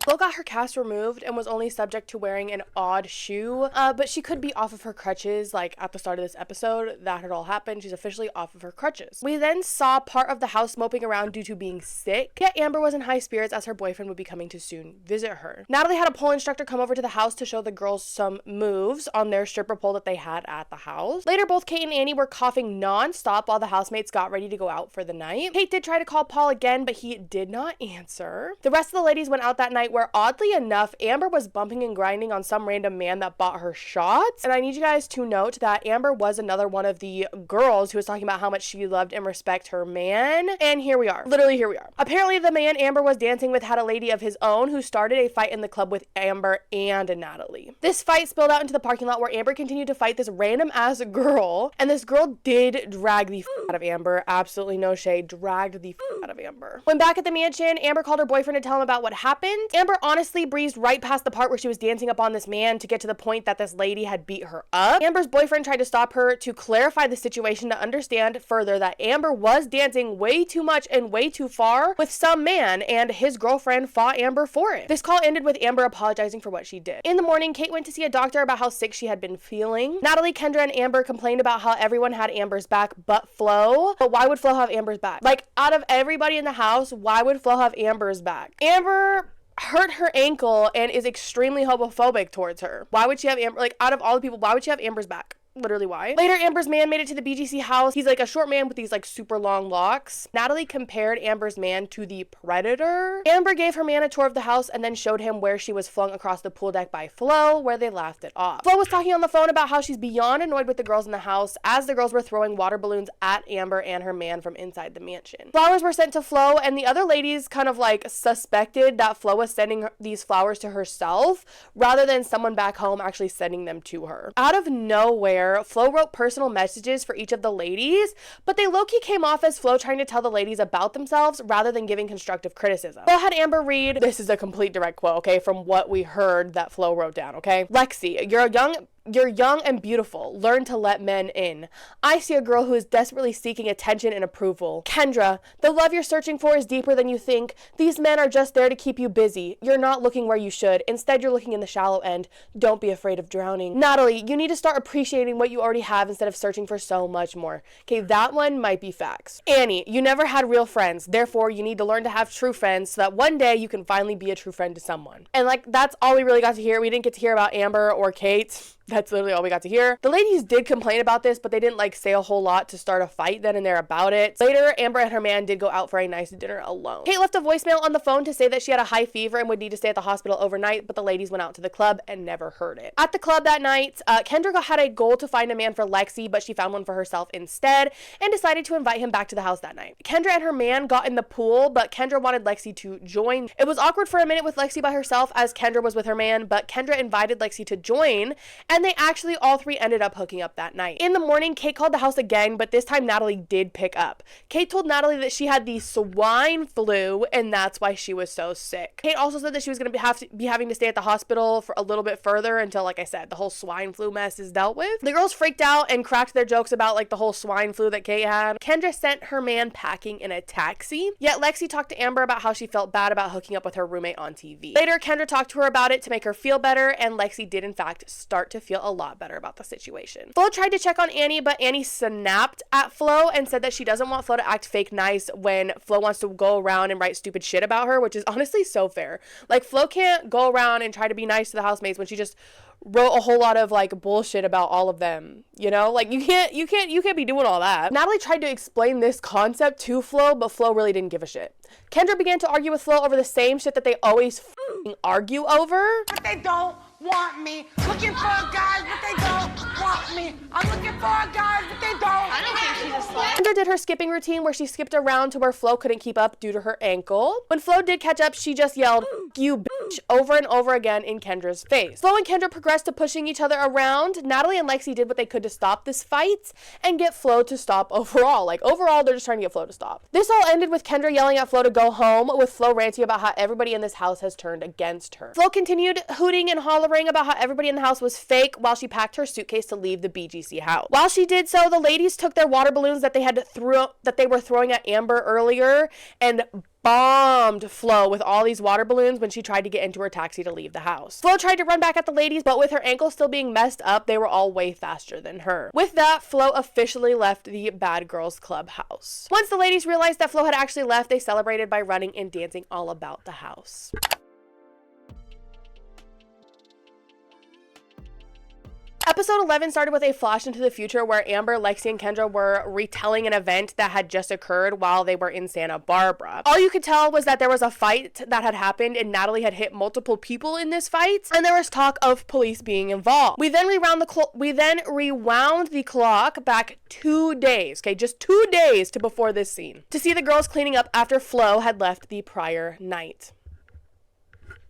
Flo got her cast removed and was only subject to wearing an odd shoe, but she could be off of her crutches. Like at the start of this episode, that had all happened. She's officially off of her crutches. We then saw part of the house moping around due to being sick, yet Amber was in high spirits as her boyfriend would be coming to soon visit her. Natalie had a pole instructor come over to the house to show the girls some moves on their stripper pole that they had at the house. Later, both Kate and Annie were coughing non-stop while the housemates got ready to go out for the night. Kate did try to call Paul again, but he did not answer. The rest of the ladies went out that night, where oddly enough, Amber was bumping and grinding on some random man that bought her shots. And I need you guys to note that Amber was another one of the girls who was talking about how much she loved and respected her man. And here we are. Literally, here we are. Apparently, the man Amber was dancing with had a lady of his own who started a fight in the club with Amber and Natalie. This fight spilled out into the parking lot, where Amber continued to fight this random ass girl. And this girl did drag the out of Amber. Absolutely no shade. Dragged the out of Amber. When back at the mansion, Amber called her boyfriend to tell him about what happened. Amber honestly breezed right past the part where she was dancing up on this man to get to the point that this lady had beat her up. Amber's boyfriend tried to stop her to clarify the situation, to understand further that Amber was dancing way too much and way too far with some man, and his girlfriend fought Amber for it. This call ended with Amber apologizing for what she did. In the morning, Kate went to see a doctor about how sick she had been feeling. Natalie, Kendra, and Amber complained about how everyone had Amber's back but Flo. But why would Flo have Amber's back? Like, out of everybody in the house, why would Flo have Amber's back? Amber hurt her ankle and is extremely homophobic towards her. Why would she have Amber, like, out of all the people, why would she have Amber's back? Literally, why? Later, Amber's man made it to the BGC house. He's like a short man with these like super long locks. Natalie compared Amber's man to the Predator. Amber gave her man a tour of the house and then showed him where she was flung across the pool deck by Flo, where they laughed it off. Flo was talking on the phone about how she's beyond annoyed with the girls in the house, as the girls were throwing water balloons at Amber and her man from inside the mansion. Flowers were sent to Flo, and the other ladies kind of like suspected that Flo was sending these flowers to herself rather than someone back home actually sending them to her. Out of nowhere, there, Flo wrote personal messages for each of the ladies, but they low-key came off as Flo trying to tell the ladies about themselves rather than giving constructive criticism. Flo had Amber read, this is a complete direct quote, okay, from what we heard that Flo wrote down, okay? Lexi, you're young and beautiful. Learn to let men in. I see a girl who is desperately seeking attention and approval. Kendra, the love you're searching for is deeper than you think. These men are just there to keep you busy. You're not looking where you should. Instead, you're looking in the shallow end. Don't be afraid of drowning. Natalie, you need to start appreciating what you already have instead of searching for so much more. Okay, that one might be facts. Annie, you never had real friends. Therefore, you need to learn to have true friends so that one day you can finally be a true friend to someone. And like, that's all we really got to hear. We didn't get to hear about Amber or Kate. That's literally all we got to hear. The ladies did complain about this, but they didn't like say a whole lot to start a fight then and there about it. Later, Amber and her man did go out for a nice dinner alone. Kate left a voicemail on the phone to say that she had a high fever and would need to stay at the hospital overnight, but the ladies went out to the club and never heard it. At the club that night, Kendra had a goal to find a man for Lexi, but she found one for herself instead and decided to invite him back to the house that night. Kendra and her man got in the pool, but Kendra wanted Lexi to join. It was awkward for a minute with Lexi by herself as Kendra was with her man, but Kendra invited Lexi to join, and they actually all three ended up hooking up that night. In the morning, Kate called the house again, but this time Natalie did pick up. Kate told Natalie that she had the swine flu, and that's why she was so sick. Kate also said that she was going to be having to stay at the hospital for a little bit further until, like I said, the whole swine flu mess is dealt with. The girls freaked out and cracked their jokes about like the whole swine flu that Kate had. Kendra sent her man packing in a taxi, yet Lexi talked to Amber about how she felt bad about hooking up with her roommate on TV. Later, Kendra talked to her about it to make her feel better, and Lexi did in fact start to feel a lot better about the situation. Flo tried to check on Annie, but Annie snapped at Flo and said that she doesn't want Flo to act fake nice when Flo wants to go around and write stupid shit about her, which is honestly so fair. Like, Flo can't go around and try to be nice to the housemates when she just wrote a whole lot of like bullshit about all of them, you know? Like, you can't be doing all that. Natalie tried to explain this concept to Flo, but Flo really didn't give a shit. Kendra began to argue with Flo over the same shit that they always argue over. But they don't want me. Looking for a guy, but they don't want me. I'm looking for a guy, but they don't. I don't think she's a slut. Kendra did her skipping routine where she skipped around to where Flo couldn't keep up due to her ankle. When Flo did catch up, she just yelled, "You bitch," over and over again in Kendra's face. Flo and Kendra progressed to pushing each other around. Natalie and Lexi did what they could to stop this fight and get Flo to stop overall. Like, overall, they're just trying to get Flo to stop. This all ended with Kendra yelling at Flo to go home, with Flo ranting about how everybody in this house has turned against her. Flo continued hooting and hollering about how everybody in the house was fake while she packed her suitcase to leave the BGC house. While she did so, the ladies took their water balloons that they were throwing at Amber earlier and bombed Flo with all these water balloons when she tried to get into her taxi to leave the house. Flo tried to run back at the ladies, but with her ankle still being messed up, they were all way faster than her. With that, Flo officially left the Bad Girls Club house. Once the ladies realized that Flo had actually left, they celebrated by running and dancing all about the house. Episode 11 started with a flash into the future where Amber, Lexi, and Kendra were retelling an event that had just occurred while they were in Santa Barbara. All you could tell was that there was a fight that had happened and Natalie had hit multiple people in this fight, and there was talk of police being involved. We then rewound the clock back 2 days, okay, just 2 days to before this scene, to see the girls cleaning up after Flo had left the prior night.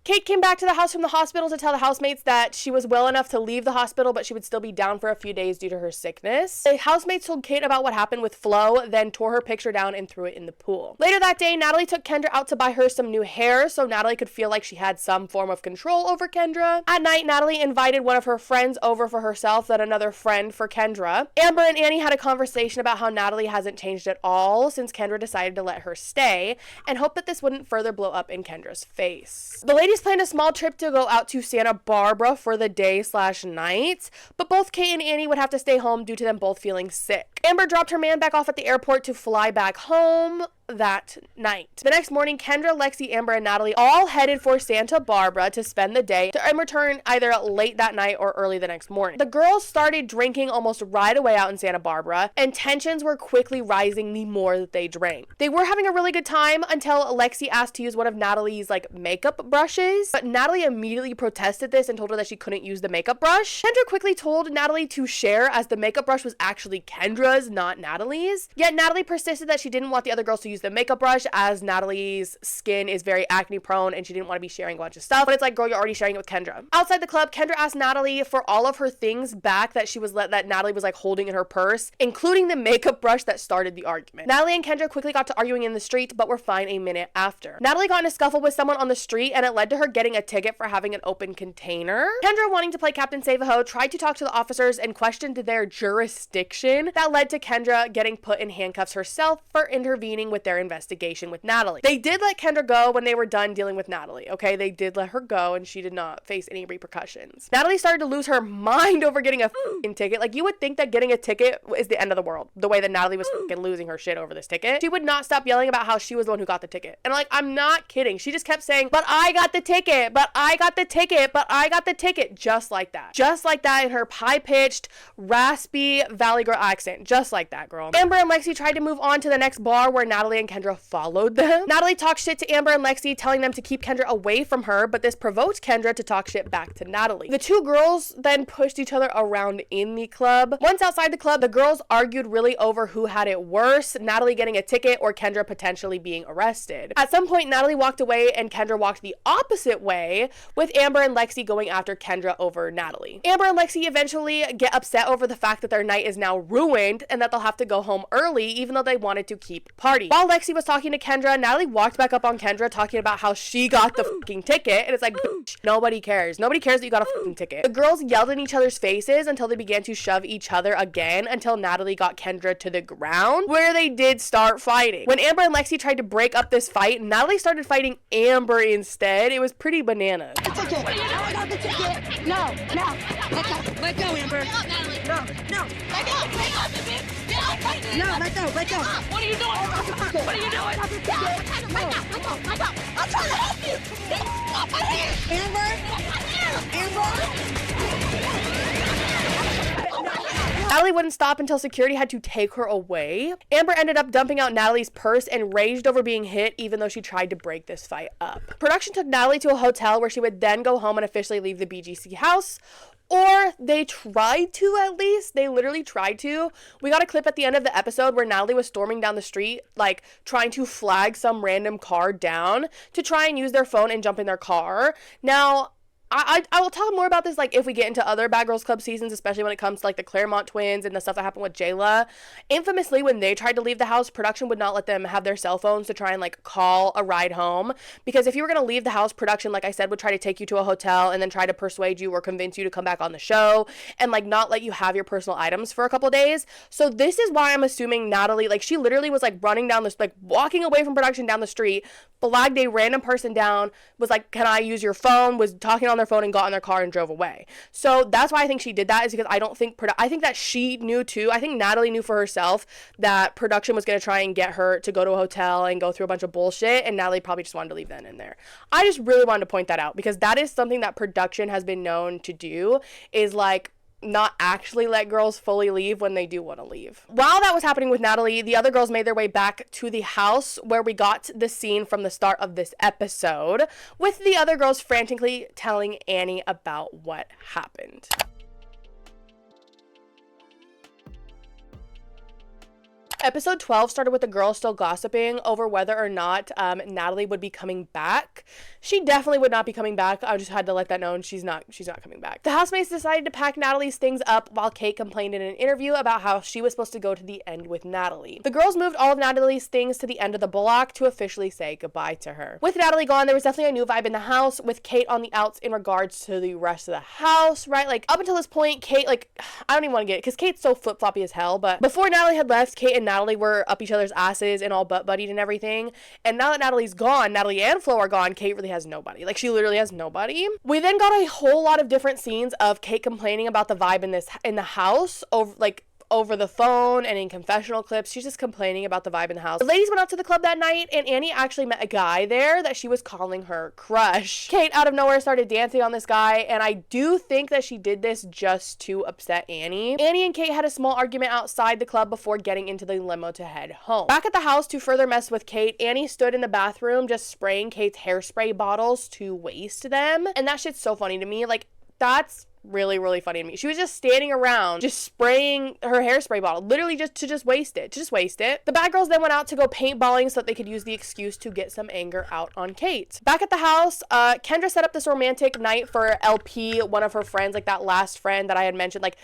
Kate came back to the house from the hospital to tell the housemates that she was well enough to leave the hospital, but she would still be down for a few days due to her sickness. The housemates told Kate about what happened with Flo, then tore her picture down and threw it in the pool. Later that day, Natalie took Kendra out to buy her some new hair so Natalie could feel like she had some form of control over Kendra. At night, Natalie invited one of her friends over for herself, then another friend for Kendra. Amber and Annie had a conversation about how Natalie hasn't changed at all since Kendra decided to let her stay, and hoped that this wouldn't further blow up in Kendra's face. The ladies planned a small trip to go out to Santa Barbara for the day/night, but both Kate and Annie would have to stay home due to them both feeling sick. Amber dropped her man back off at the airport to fly back home that night. The next morning, Kendra, Lexi, Amber, and Natalie all headed for Santa Barbara to spend the day and return either late that night or early the next morning. The girls started drinking almost right away out in Santa Barbara, and tensions were quickly rising the more that they drank. They were having a really good time until Lexi asked to use one of Natalie's makeup brushes, but Natalie immediately protested this and told her that she couldn't use the makeup brush. Kendra quickly told Natalie to share, as the makeup brush was actually Kendra's, not Natalie's. Yet Natalie persisted that she didn't want the other girls to use use the makeup brush as Natalie's skin is very acne prone and she didn't want to be sharing a bunch of stuff. But it's like, girl, you're already sharing it with Kendra. Outside the club, Kendra asked Natalie for all of her things back that Natalie was like holding in her purse, including the makeup brush that started the argument. Natalie and Kendra quickly got to arguing in the street, but were fine a minute after. Natalie got in a scuffle with someone on the street and it led to her getting a ticket for having an open container. Kendra, wanting to play Captain Save-A-Ho, tried to talk to the officers and questioned their jurisdiction. That led to Kendra getting put in handcuffs herself for intervening with their investigation with Natalie. They did let Kendra go when they were done dealing with Natalie, okay? They did let her go and she did not face any repercussions. Natalie started to lose her mind over getting a fucking ticket. Like, you would think that getting a ticket is the end of the world, the way that Natalie was fucking losing her shit over this ticket. She would not stop yelling about how she was the one who got the ticket. And like, I'm not kidding. She just kept saying, but I got the ticket, but I got the ticket, but I got the ticket. Just like that. Just like that in her high-pitched, raspy Valley Girl accent. Just like that, girl. Amber and Lexi tried to move on to the next bar where Natalie and Kendra followed them. Natalie talked shit to Amber and Lexi, telling them to keep Kendra away from her, but this provoked Kendra to talk shit back to Natalie. The two girls then pushed each other around in the club. Once outside the club, the girls argued really over who had it worse, Natalie getting a ticket or Kendra potentially being arrested. At some point, Natalie walked away and Kendra walked the opposite way, with Amber and Lexi going after Kendra over Natalie. Amber and Lexi eventually get upset over the fact that their night is now ruined and that they'll have to go home early even though they wanted to keep partying. While Lexi was talking to Kendra, Natalie walked back up on Kendra talking about how she got the fucking ticket, and it's like, bitch, nobody cares. Nobody cares that you got a fucking ticket. The girls yelled in each other's faces until they began to shove each other again until Natalie got Kendra to the ground, where they did start fighting. When Amber and Lexi tried to break up this fight, Natalie started fighting Amber instead. It was pretty bananas. The ticket. I got the ticket. No. Let go, Amber. No. Let go, bitch. Get off right now. No, let go. What are you doing? What are you doing? Let go. I'm trying to help you. Get off my hand. Natalie wouldn't stop until security had to take her away. Amber ended up dumping out Natalie's purse and raged over being hit even though she tried to break this fight up. Production took Natalie to a hotel where she would then go home and officially leave the BGC house. Or they tried to, at least. They literally tried to. We got a clip at the end of the episode where Natalie was storming down the street, like, trying to flag some random car down to try and use their phone and jump in their car. Now, I will talk more about this, like, if we get into other Bad Girls Club seasons, especially when it comes to, like, the Claremont twins and the stuff that happened with Jayla. Infamously, when they tried to leave the house, production would not let them have their cell phones to try and, like, call a ride home. Because if you were going to leave the house, production, like I said, would try to take you to a hotel and then try to persuade you or convince you to come back on the show and, like, not let you have your personal items for a couple days. So this is why I'm assuming Natalie, like, she literally was, like, running down this, like, walking away from production down the street, flagged a random person down, was like, can I use your phone, was talking on their phone and got in their car and drove away. So that's why I think she did that, is because I don't think I think that she knew too. I think Natalie knew for herself that production was going to try and get her to go to a hotel and go through a bunch of bullshit, and Natalie probably just wanted to leave then and there. I just really wanted to point that out because that is something that production has been known to do, is like not actually let girls fully leave when they do want to leave. While that was happening with Natalie, the other girls made their way back to the house where we got the scene from the start of this episode, with the other girls frantically telling Annie about what happened. Episode 12 started with the girls still gossiping over whether or not Natalie would be coming back. She definitely would not be coming back. I just had to let that known. She's not coming back. The housemates decided to pack Natalie's things up while Kate complained in an interview about how she was supposed to go to the end with Natalie. The girls moved all of Natalie's things to the end of the block to officially say goodbye to her. With Natalie gone, there was definitely a new vibe in the house, with Kate on the outs in regards to the rest of the house, right? Like, up until this point, Kate, like, I don't even want to get it because Kate's so flip-floppy as hell, but before Natalie had left, Kate and Natalie were up each other's asses and all butt buddied and everything. And now that Natalie's gone, Natalie and Flo are gone, Kate really has nobody. Like, she literally has nobody. We then got a whole lot of different scenes of Kate complaining about the vibe in the house over the phone and in confessional clips. She's just complaining about the vibe in the house. The ladies went out to the club that night, and Annie actually met a guy there that she was calling her crush. Kate out of nowhere started dancing on this guy, and I do think that she did this just to upset Annie. Annie and Kate had a small argument outside the club before getting into the limo to head home. Back at the house to further mess with Kate, Annie stood in the bathroom just spraying Kate's hairspray bottles to waste them, and that shit's so funny to me. Like, that's really, really funny to me. She was just standing around, just spraying her hairspray bottle, literally just to waste it. The bad girls then went out to go paintballing so that they could use the excuse to get some anger out on Kate. Back at the house, Kendra set up this romantic night for LP, one of her friends, like that last friend that I had mentioned. Like,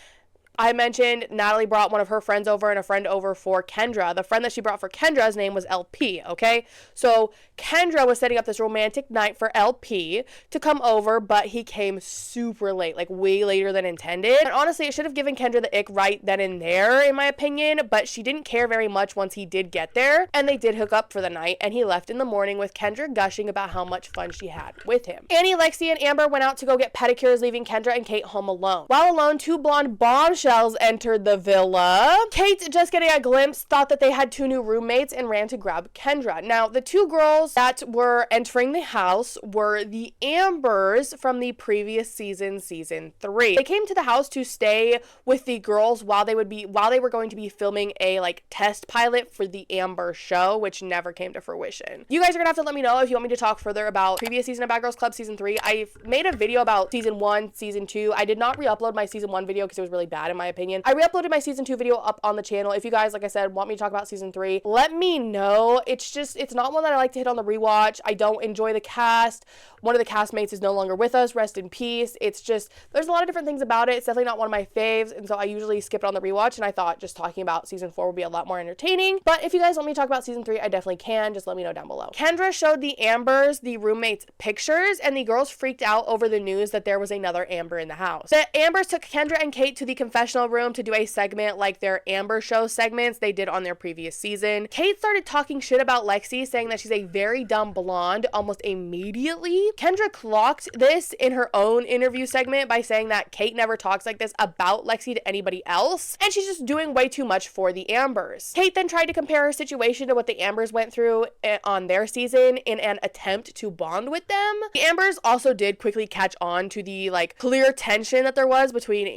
I mentioned Natalie brought one of her friends over and a friend over for Kendra. The friend that she brought for Kendra's name was LP, okay? So Kendra was setting up this romantic night for LP to come over, but he came super late, like way later than intended. And honestly, it should have given Kendra the ick right then and there, in my opinion, but she didn't care very much once he did get there, and they did hook up for the night, and he left in the morning with Kendra gushing about how much fun she had with him. Annie, Lexi, and Amber went out to go get pedicures, leaving Kendra and Kate home alone. While alone, two blonde bombshells entered the villa. Kate, just getting a glimpse, thought that they had two new roommates and ran to grab Kendra. Now, the two girls that were entering the house were the Ambers from the previous season, season 3. They came to the house to stay with the girls while they were going to be filming a like test pilot for the Amber show, which never came to fruition. You guys are gonna have to let me know if you want me to talk further about previous season of Bad Girls Club season 3. I've made a video about season 1, season 2. I did not re-upload my season 1 video because it was really bad in my opinion. I re-uploaded my season 2 video up on the channel. If you guys, like I said, want me to talk about season 3, let me know. It's not one that I like to hit on the rewatch. I don't enjoy the cast. One of the castmates is no longer with us. Rest in peace. It's just, there's a lot of different things about it. It's definitely not one of my faves, and so I usually skip it on the rewatch, and I thought just talking about season 4 would be a lot more entertaining. But if you guys want me to talk about season 3, I definitely can. Just let me know down below. Kendra showed the Ambers the roommates' pictures, and the girls freaked out over the news that there was another Amber in the house. The Ambers took Kendra and Kate to the confessional room to do a segment like their Amber show segments they did on their previous season. Kate started talking shit about Lexi, saying that she's a very dumb blonde almost immediately. Kendra clocked this in her own interview segment by saying that Kate never talks like this about Lexi to anybody else, and she's just doing way too much for the Ambers. Kate then tried to compare her situation to what the Ambers went through on their season in an attempt to bond with them. The Ambers also did quickly catch on to the like clear tension that there was between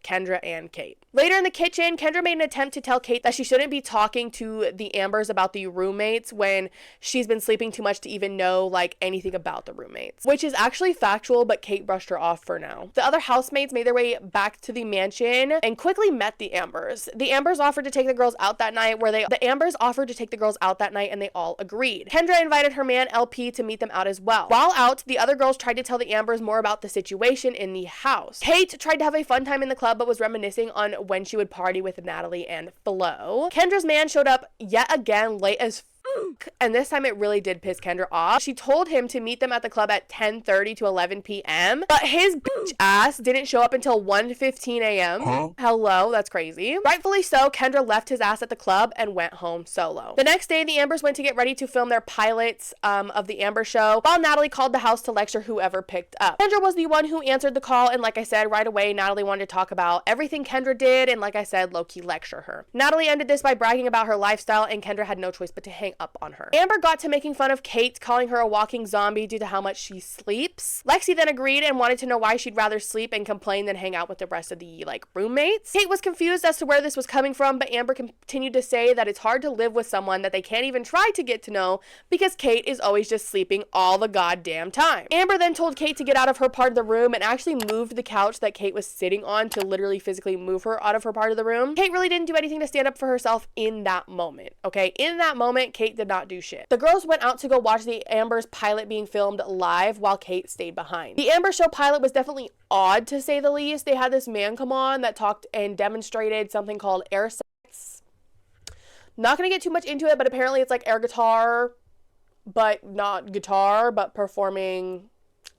Kendra and Kate. Later in the kitchen, Kendra made an attempt to tell Kate that she shouldn't be talking to the Ambers about the roommates when she's been sleeping too much to even know like anything about the roommates, which is actually factual, but Kate brushed her off for now. The other housemates made their way back to the mansion and quickly met the Ambers. The Ambers offered to take the girls out that night and they all agreed. Kendra invited her man LP to meet them out as well. While out, the other girls tried to tell the Ambers more about the situation in the house. Kate tried to have a fun time in the club but was reminiscing on when she would party with Natalie and Flo. Kendra's man showed up yet again late as and this time it really did piss Kendra off. She told him to meet them at the club at 10:30 to 11 p.m. but his bitch ass didn't show up until 1:15 a.m. Hello, that's crazy. Rightfully so, Kendra left his ass at the club and went home solo. The next day, the Ambers went to get ready to film their pilots of the Amber show, while Natalie called the house to lecture whoever picked up. Kendra was the one who answered the call, and like I said, right away, Natalie wanted to talk about everything Kendra did, and like I said, low-key lecture her. Natalie ended this by bragging about her lifestyle, and Kendra had no choice but to hang up on her. Amber got to making fun of Kate, calling her a walking zombie due to how much she sleeps. Lexi then agreed and wanted to know why she'd rather sleep and complain than hang out with the rest of the roommates. Kate was confused as to where this was coming from, but Amber continued to say that it's hard to live with someone that they can't even try to get to know because Kate is always just sleeping all the goddamn time. Amber then told Kate to get out of her part of the room and actually moved the couch that Kate was sitting on to literally physically move her out of her part of the room. Kate really didn't do anything to stand up for herself in that moment, okay? In that moment, Kate did not do shit. The girls went out to go watch the Amber's pilot being filmed live while Kate stayed behind. The Amber show pilot was definitely odd to say the least. They had this man come on that talked and demonstrated something called air sex. Not gonna get too much into it, but apparently it's like air guitar, but not guitar, but performing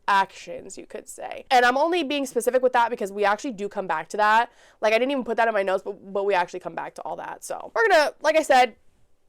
actions, you could say. And I'm only being specific with that because we actually do come back to that. Like, I didn't even put that in my notes, but we actually come back to all that. So we're gonna, like I said,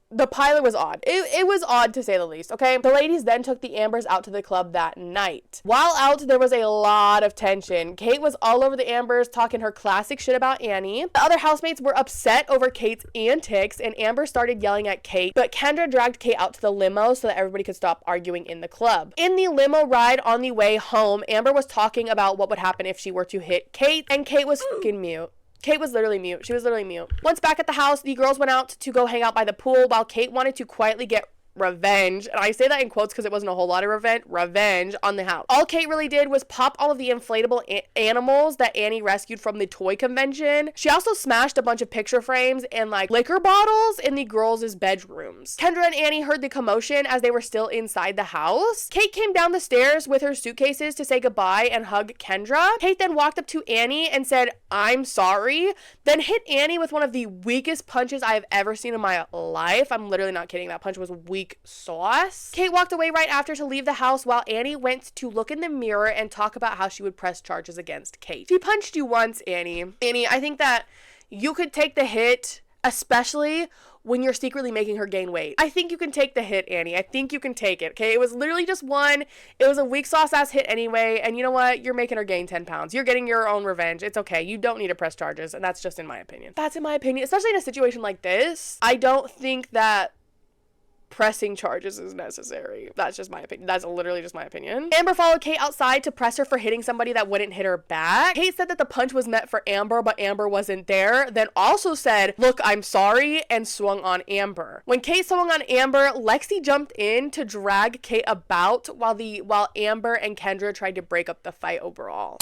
the pilot was odd. It was odd to say the least, okay? The ladies then took the Ambers out to the club that night. While out, there was a lot of tension. Kate was all over the Ambers, talking her classic shit about Annie. The other housemates were upset over Kate's antics, and Amber started yelling at Kate, but Kendra dragged Kate out to the limo so that everybody could stop arguing in the club. In the limo ride on the way home, Amber was talking about what would happen if she were to hit Kate, and Kate was fucking mute. Kate was literally mute. She was literally mute. Once back at the house, the girls went out to go hang out by the pool while Kate wanted to quietly get revenge, and I say that in quotes because it wasn't a whole lot of revenge on the house. All Kate really did was pop all of the inflatable animals that Annie rescued from the toy convention. She also smashed a bunch of picture frames and like liquor bottles in the girls' bedrooms. Kendra and Annie heard the commotion as they were still inside the house. Kate came down the stairs with her suitcases to say goodbye and hug Kendra. Kate then walked up to Annie and said, "I'm sorry," then hit Annie with one of the weakest punches I have ever seen in my life. I'm literally not kidding. That punch was weak sauce. Kate walked away right after to leave the house while Annie went to look in the mirror and talk about how she would press charges against Kate. She punched you once, Annie. Annie, I think that you could take the hit, especially when you're secretly making her gain weight. I think you can take the hit, Annie. I think you can take it, okay? It was literally just one. It was a weak sauce ass hit anyway, and you know what? You're making her gain 10 pounds. You're getting your own revenge. It's okay. You don't need to press charges, and that's just in my opinion. That's in my opinion, especially in a situation like this. I don't think that pressing charges is necessary. That's just my opinion. That's literally just my opinion. Amber followed Kate outside to press her for hitting somebody that wouldn't hit her back. Kate said that the punch was meant for Amber, but Amber wasn't there. Then also said, "Look, I'm sorry," and swung on Amber. When Kate swung on Amber, Lexi jumped in to drag Kate about while Amber and Kendra tried to break up the fight overall.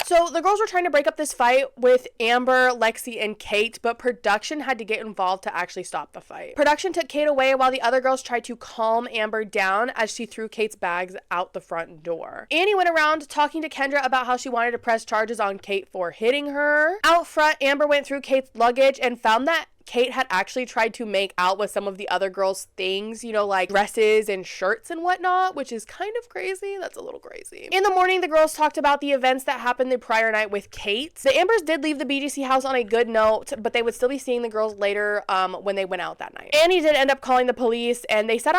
So the girls were trying to break up this fight with Amber, Lexi, and Kate, but production had to get involved to actually stop the fight. Production took Kate away while the other girls tried to calm Amber down as she threw Kate's bags out the front door. Annie went around talking to Kendra about how she wanted to press charges on Kate for hitting her. Out front, Amber went through Kate's luggage and found that Kate had actually tried to make out with some of the other girls' things, you know, like dresses and shirts and whatnot, which is kind of crazy. That's a little crazy. In the morning, the girls talked about the events that happened the prior night with Kate. The Ambers did leave the BGC house on a good note, but they would still be seeing the girls later when they went out that night. Annie did end up calling the police, and they sent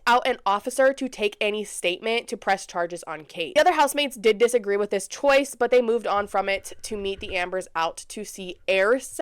out an officer to take Annie's statement to press charges on Kate. The other housemates did disagree with this choice, but they moved on from it to meet the Ambers out to see Air Sex,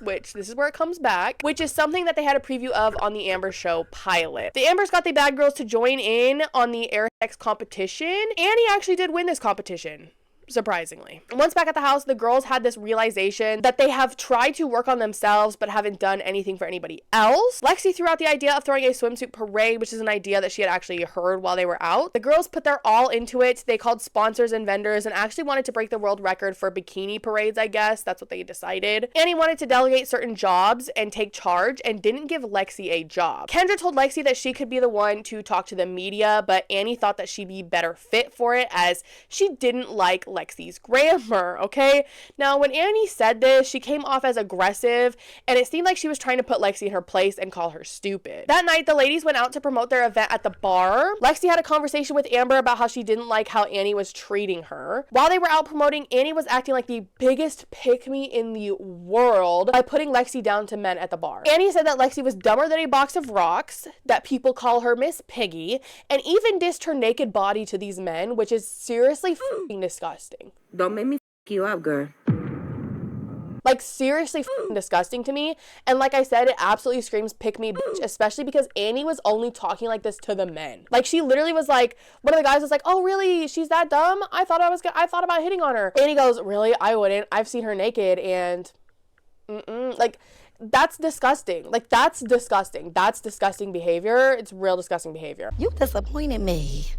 which this is where it comes back, which is something that they had a preview of on the Amber Show pilot. The Ambers got the bad girls to join in on the Air Sex competition. Annie actually did win this competition, surprisingly. Once back at the house, the girls had this realization that they have tried to work on themselves but haven't done anything for anybody else. Lexi threw out the idea of throwing a swimsuit parade, which is an idea that she had actually heard while they were out. The girls put their all into it. They called sponsors and vendors and actually wanted to break the world record for bikini parades, I guess. That's what they decided. Annie wanted to delegate certain jobs and take charge and didn't give Lexi a job. Kendra told Lexi that she could be the one to talk to the media, but Annie thought that she'd be better fit for it as she didn't like Lexi's grammar, okay? Now, when Annie said this, she came off as aggressive, and it seemed like she was trying to put Lexi in her place and call her stupid. That night, the ladies went out to promote their event at the bar. Lexi had a conversation with Amber about how she didn't like how Annie was treating her. While they were out promoting, Annie was acting like the biggest pick-me in the world by putting Lexi down to men at the bar. Annie said that Lexi was dumber than a box of rocks, that people call her Miss Piggy, and even dissed her naked body to these men, which is seriously f***ing disgusting. Don't make me f*** you up, girl. Like, seriously f***ing disgusting to me. And like I said, it absolutely screams pick me bitch, especially because Annie was only talking like this to the men. Like, she literally was like, one of the guys was like, "Oh, really? She's that dumb? I thought about hitting on her." Annie goes, "Really? I wouldn't. I've seen her naked and like, that's disgusting. Like, that's disgusting. That's disgusting behavior. It's real disgusting behavior." You disappointed me.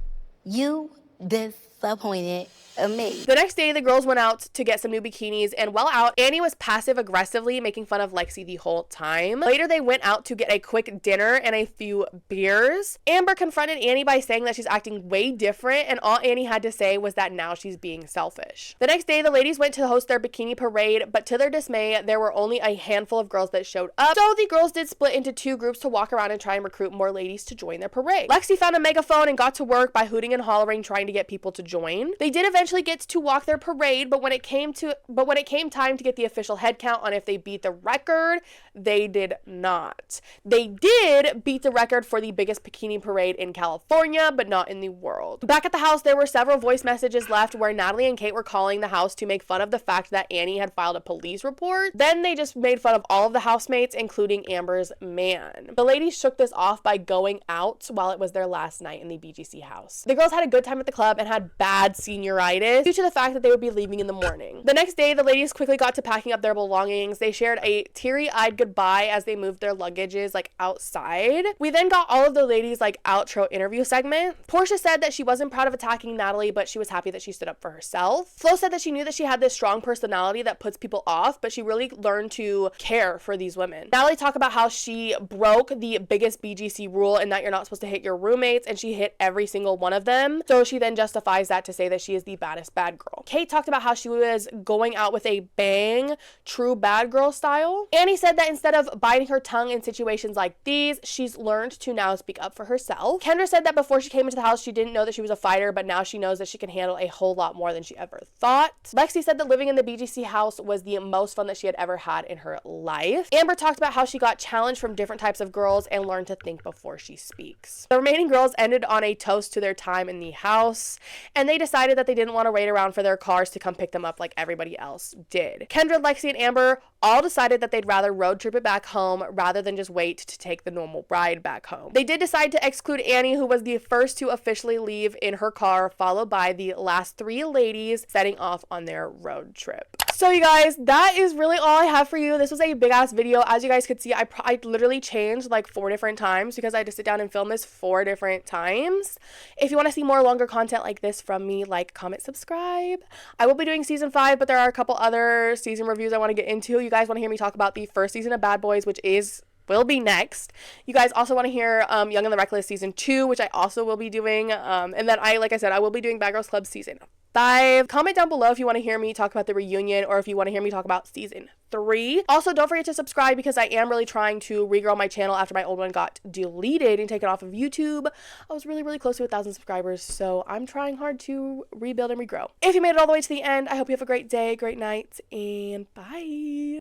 You disappointed me. The next day, the girls went out to get some new bikinis, and while out, Annie was passive-aggressively making fun of Lexi the whole time. Later, they went out to get a quick dinner and a few beers. Amber confronted Annie by saying that she's acting way different, and all Annie had to say was that now she's being selfish. The next day, the ladies went to host their bikini parade, but to their dismay, there were only a handful of girls that showed up, so the girls did split into two groups to walk around and try and recruit more ladies to join their parade. Lexi found a megaphone and got to work by hooting and hollering, trying to get people to join. They did eventually get to walk their parade, but when it came time to get the official head count on if they beat the record, they did not. They did beat the record for the biggest bikini parade in California, but not in the world. Back at the house, there were several voice messages left where Natalie and Kate were calling the house to make fun of the fact that Annie had filed a police report. Then they just made fun of all of the housemates, including Amber's man. The ladies shook this off by going out while it was their last night in the BGC house. The girls had a good time at the club and had bad senioritis due to the fact that they would be leaving in the morning. The next day, the ladies quickly got to packing up their belongings. They shared a teary-eyed goodbye as they moved their luggages like outside. We then got all of the ladies like outro interview segment. Portia said that she wasn't proud of attacking Natalie, but she was happy that she stood up for herself. Flo said that she knew that she had this strong personality that puts people off, but she really learned to care for these women. Natalie talked about how she broke the biggest BGC rule and that you're not supposed to hit your roommates, and she hit every single one of them. So she then justifies that to say that she is the baddest bad girl. Kate talked about how she was going out with a bang, true bad girl style. Annie said that instead of biting her tongue in situations like these, she's learned to now speak up for herself. Kendra said that before she came into the house, she didn't know that she was a fighter, but now she knows that she can handle a whole lot more than she ever thought. Lexi said that living in the BGC house was the most fun that she had ever had in her life. Amber talked about how she got challenged from different types of girls and learned to think before she speaks. The remaining girls ended on a toast to their time in the house, and they decided that they didn't want to wait around for their cars to come pick them up like everybody else did. Kendra, Lexi, and Amber all decided that they'd rather road trip it back home rather than just wait to take the normal ride back home. They did decide to exclude Annie, who was the first to officially leave in her car, followed by the last 3 ladies setting off on their road trip. So you guys, that is really all I have for you. This was a big ass video. As you guys could see, I literally changed like 4 different times because I had to sit down and film this 4 different times. If you want to see more longer content like this from me, like, comment, subscribe. I will be doing season 5, but there are a couple other season reviews I want to get into. You guys want to hear me talk about the first season of Bad Boys, which will be next. You guys also want to hear Young and the Reckless season 2, which I also will be doing. And then like I said, I will be doing Bad Girls Club season 5. Comment down below if you want to hear me talk about the reunion or if you want to hear me talk about season 3. Also, don't forget to subscribe because I am really trying to regrow my channel after my old one got deleted and taken off of YouTube. I was really close to 1,000 subscribers, so I'm trying hard to rebuild and regrow. If you made it all the way to the end, I hope you have a great day, great night, and bye.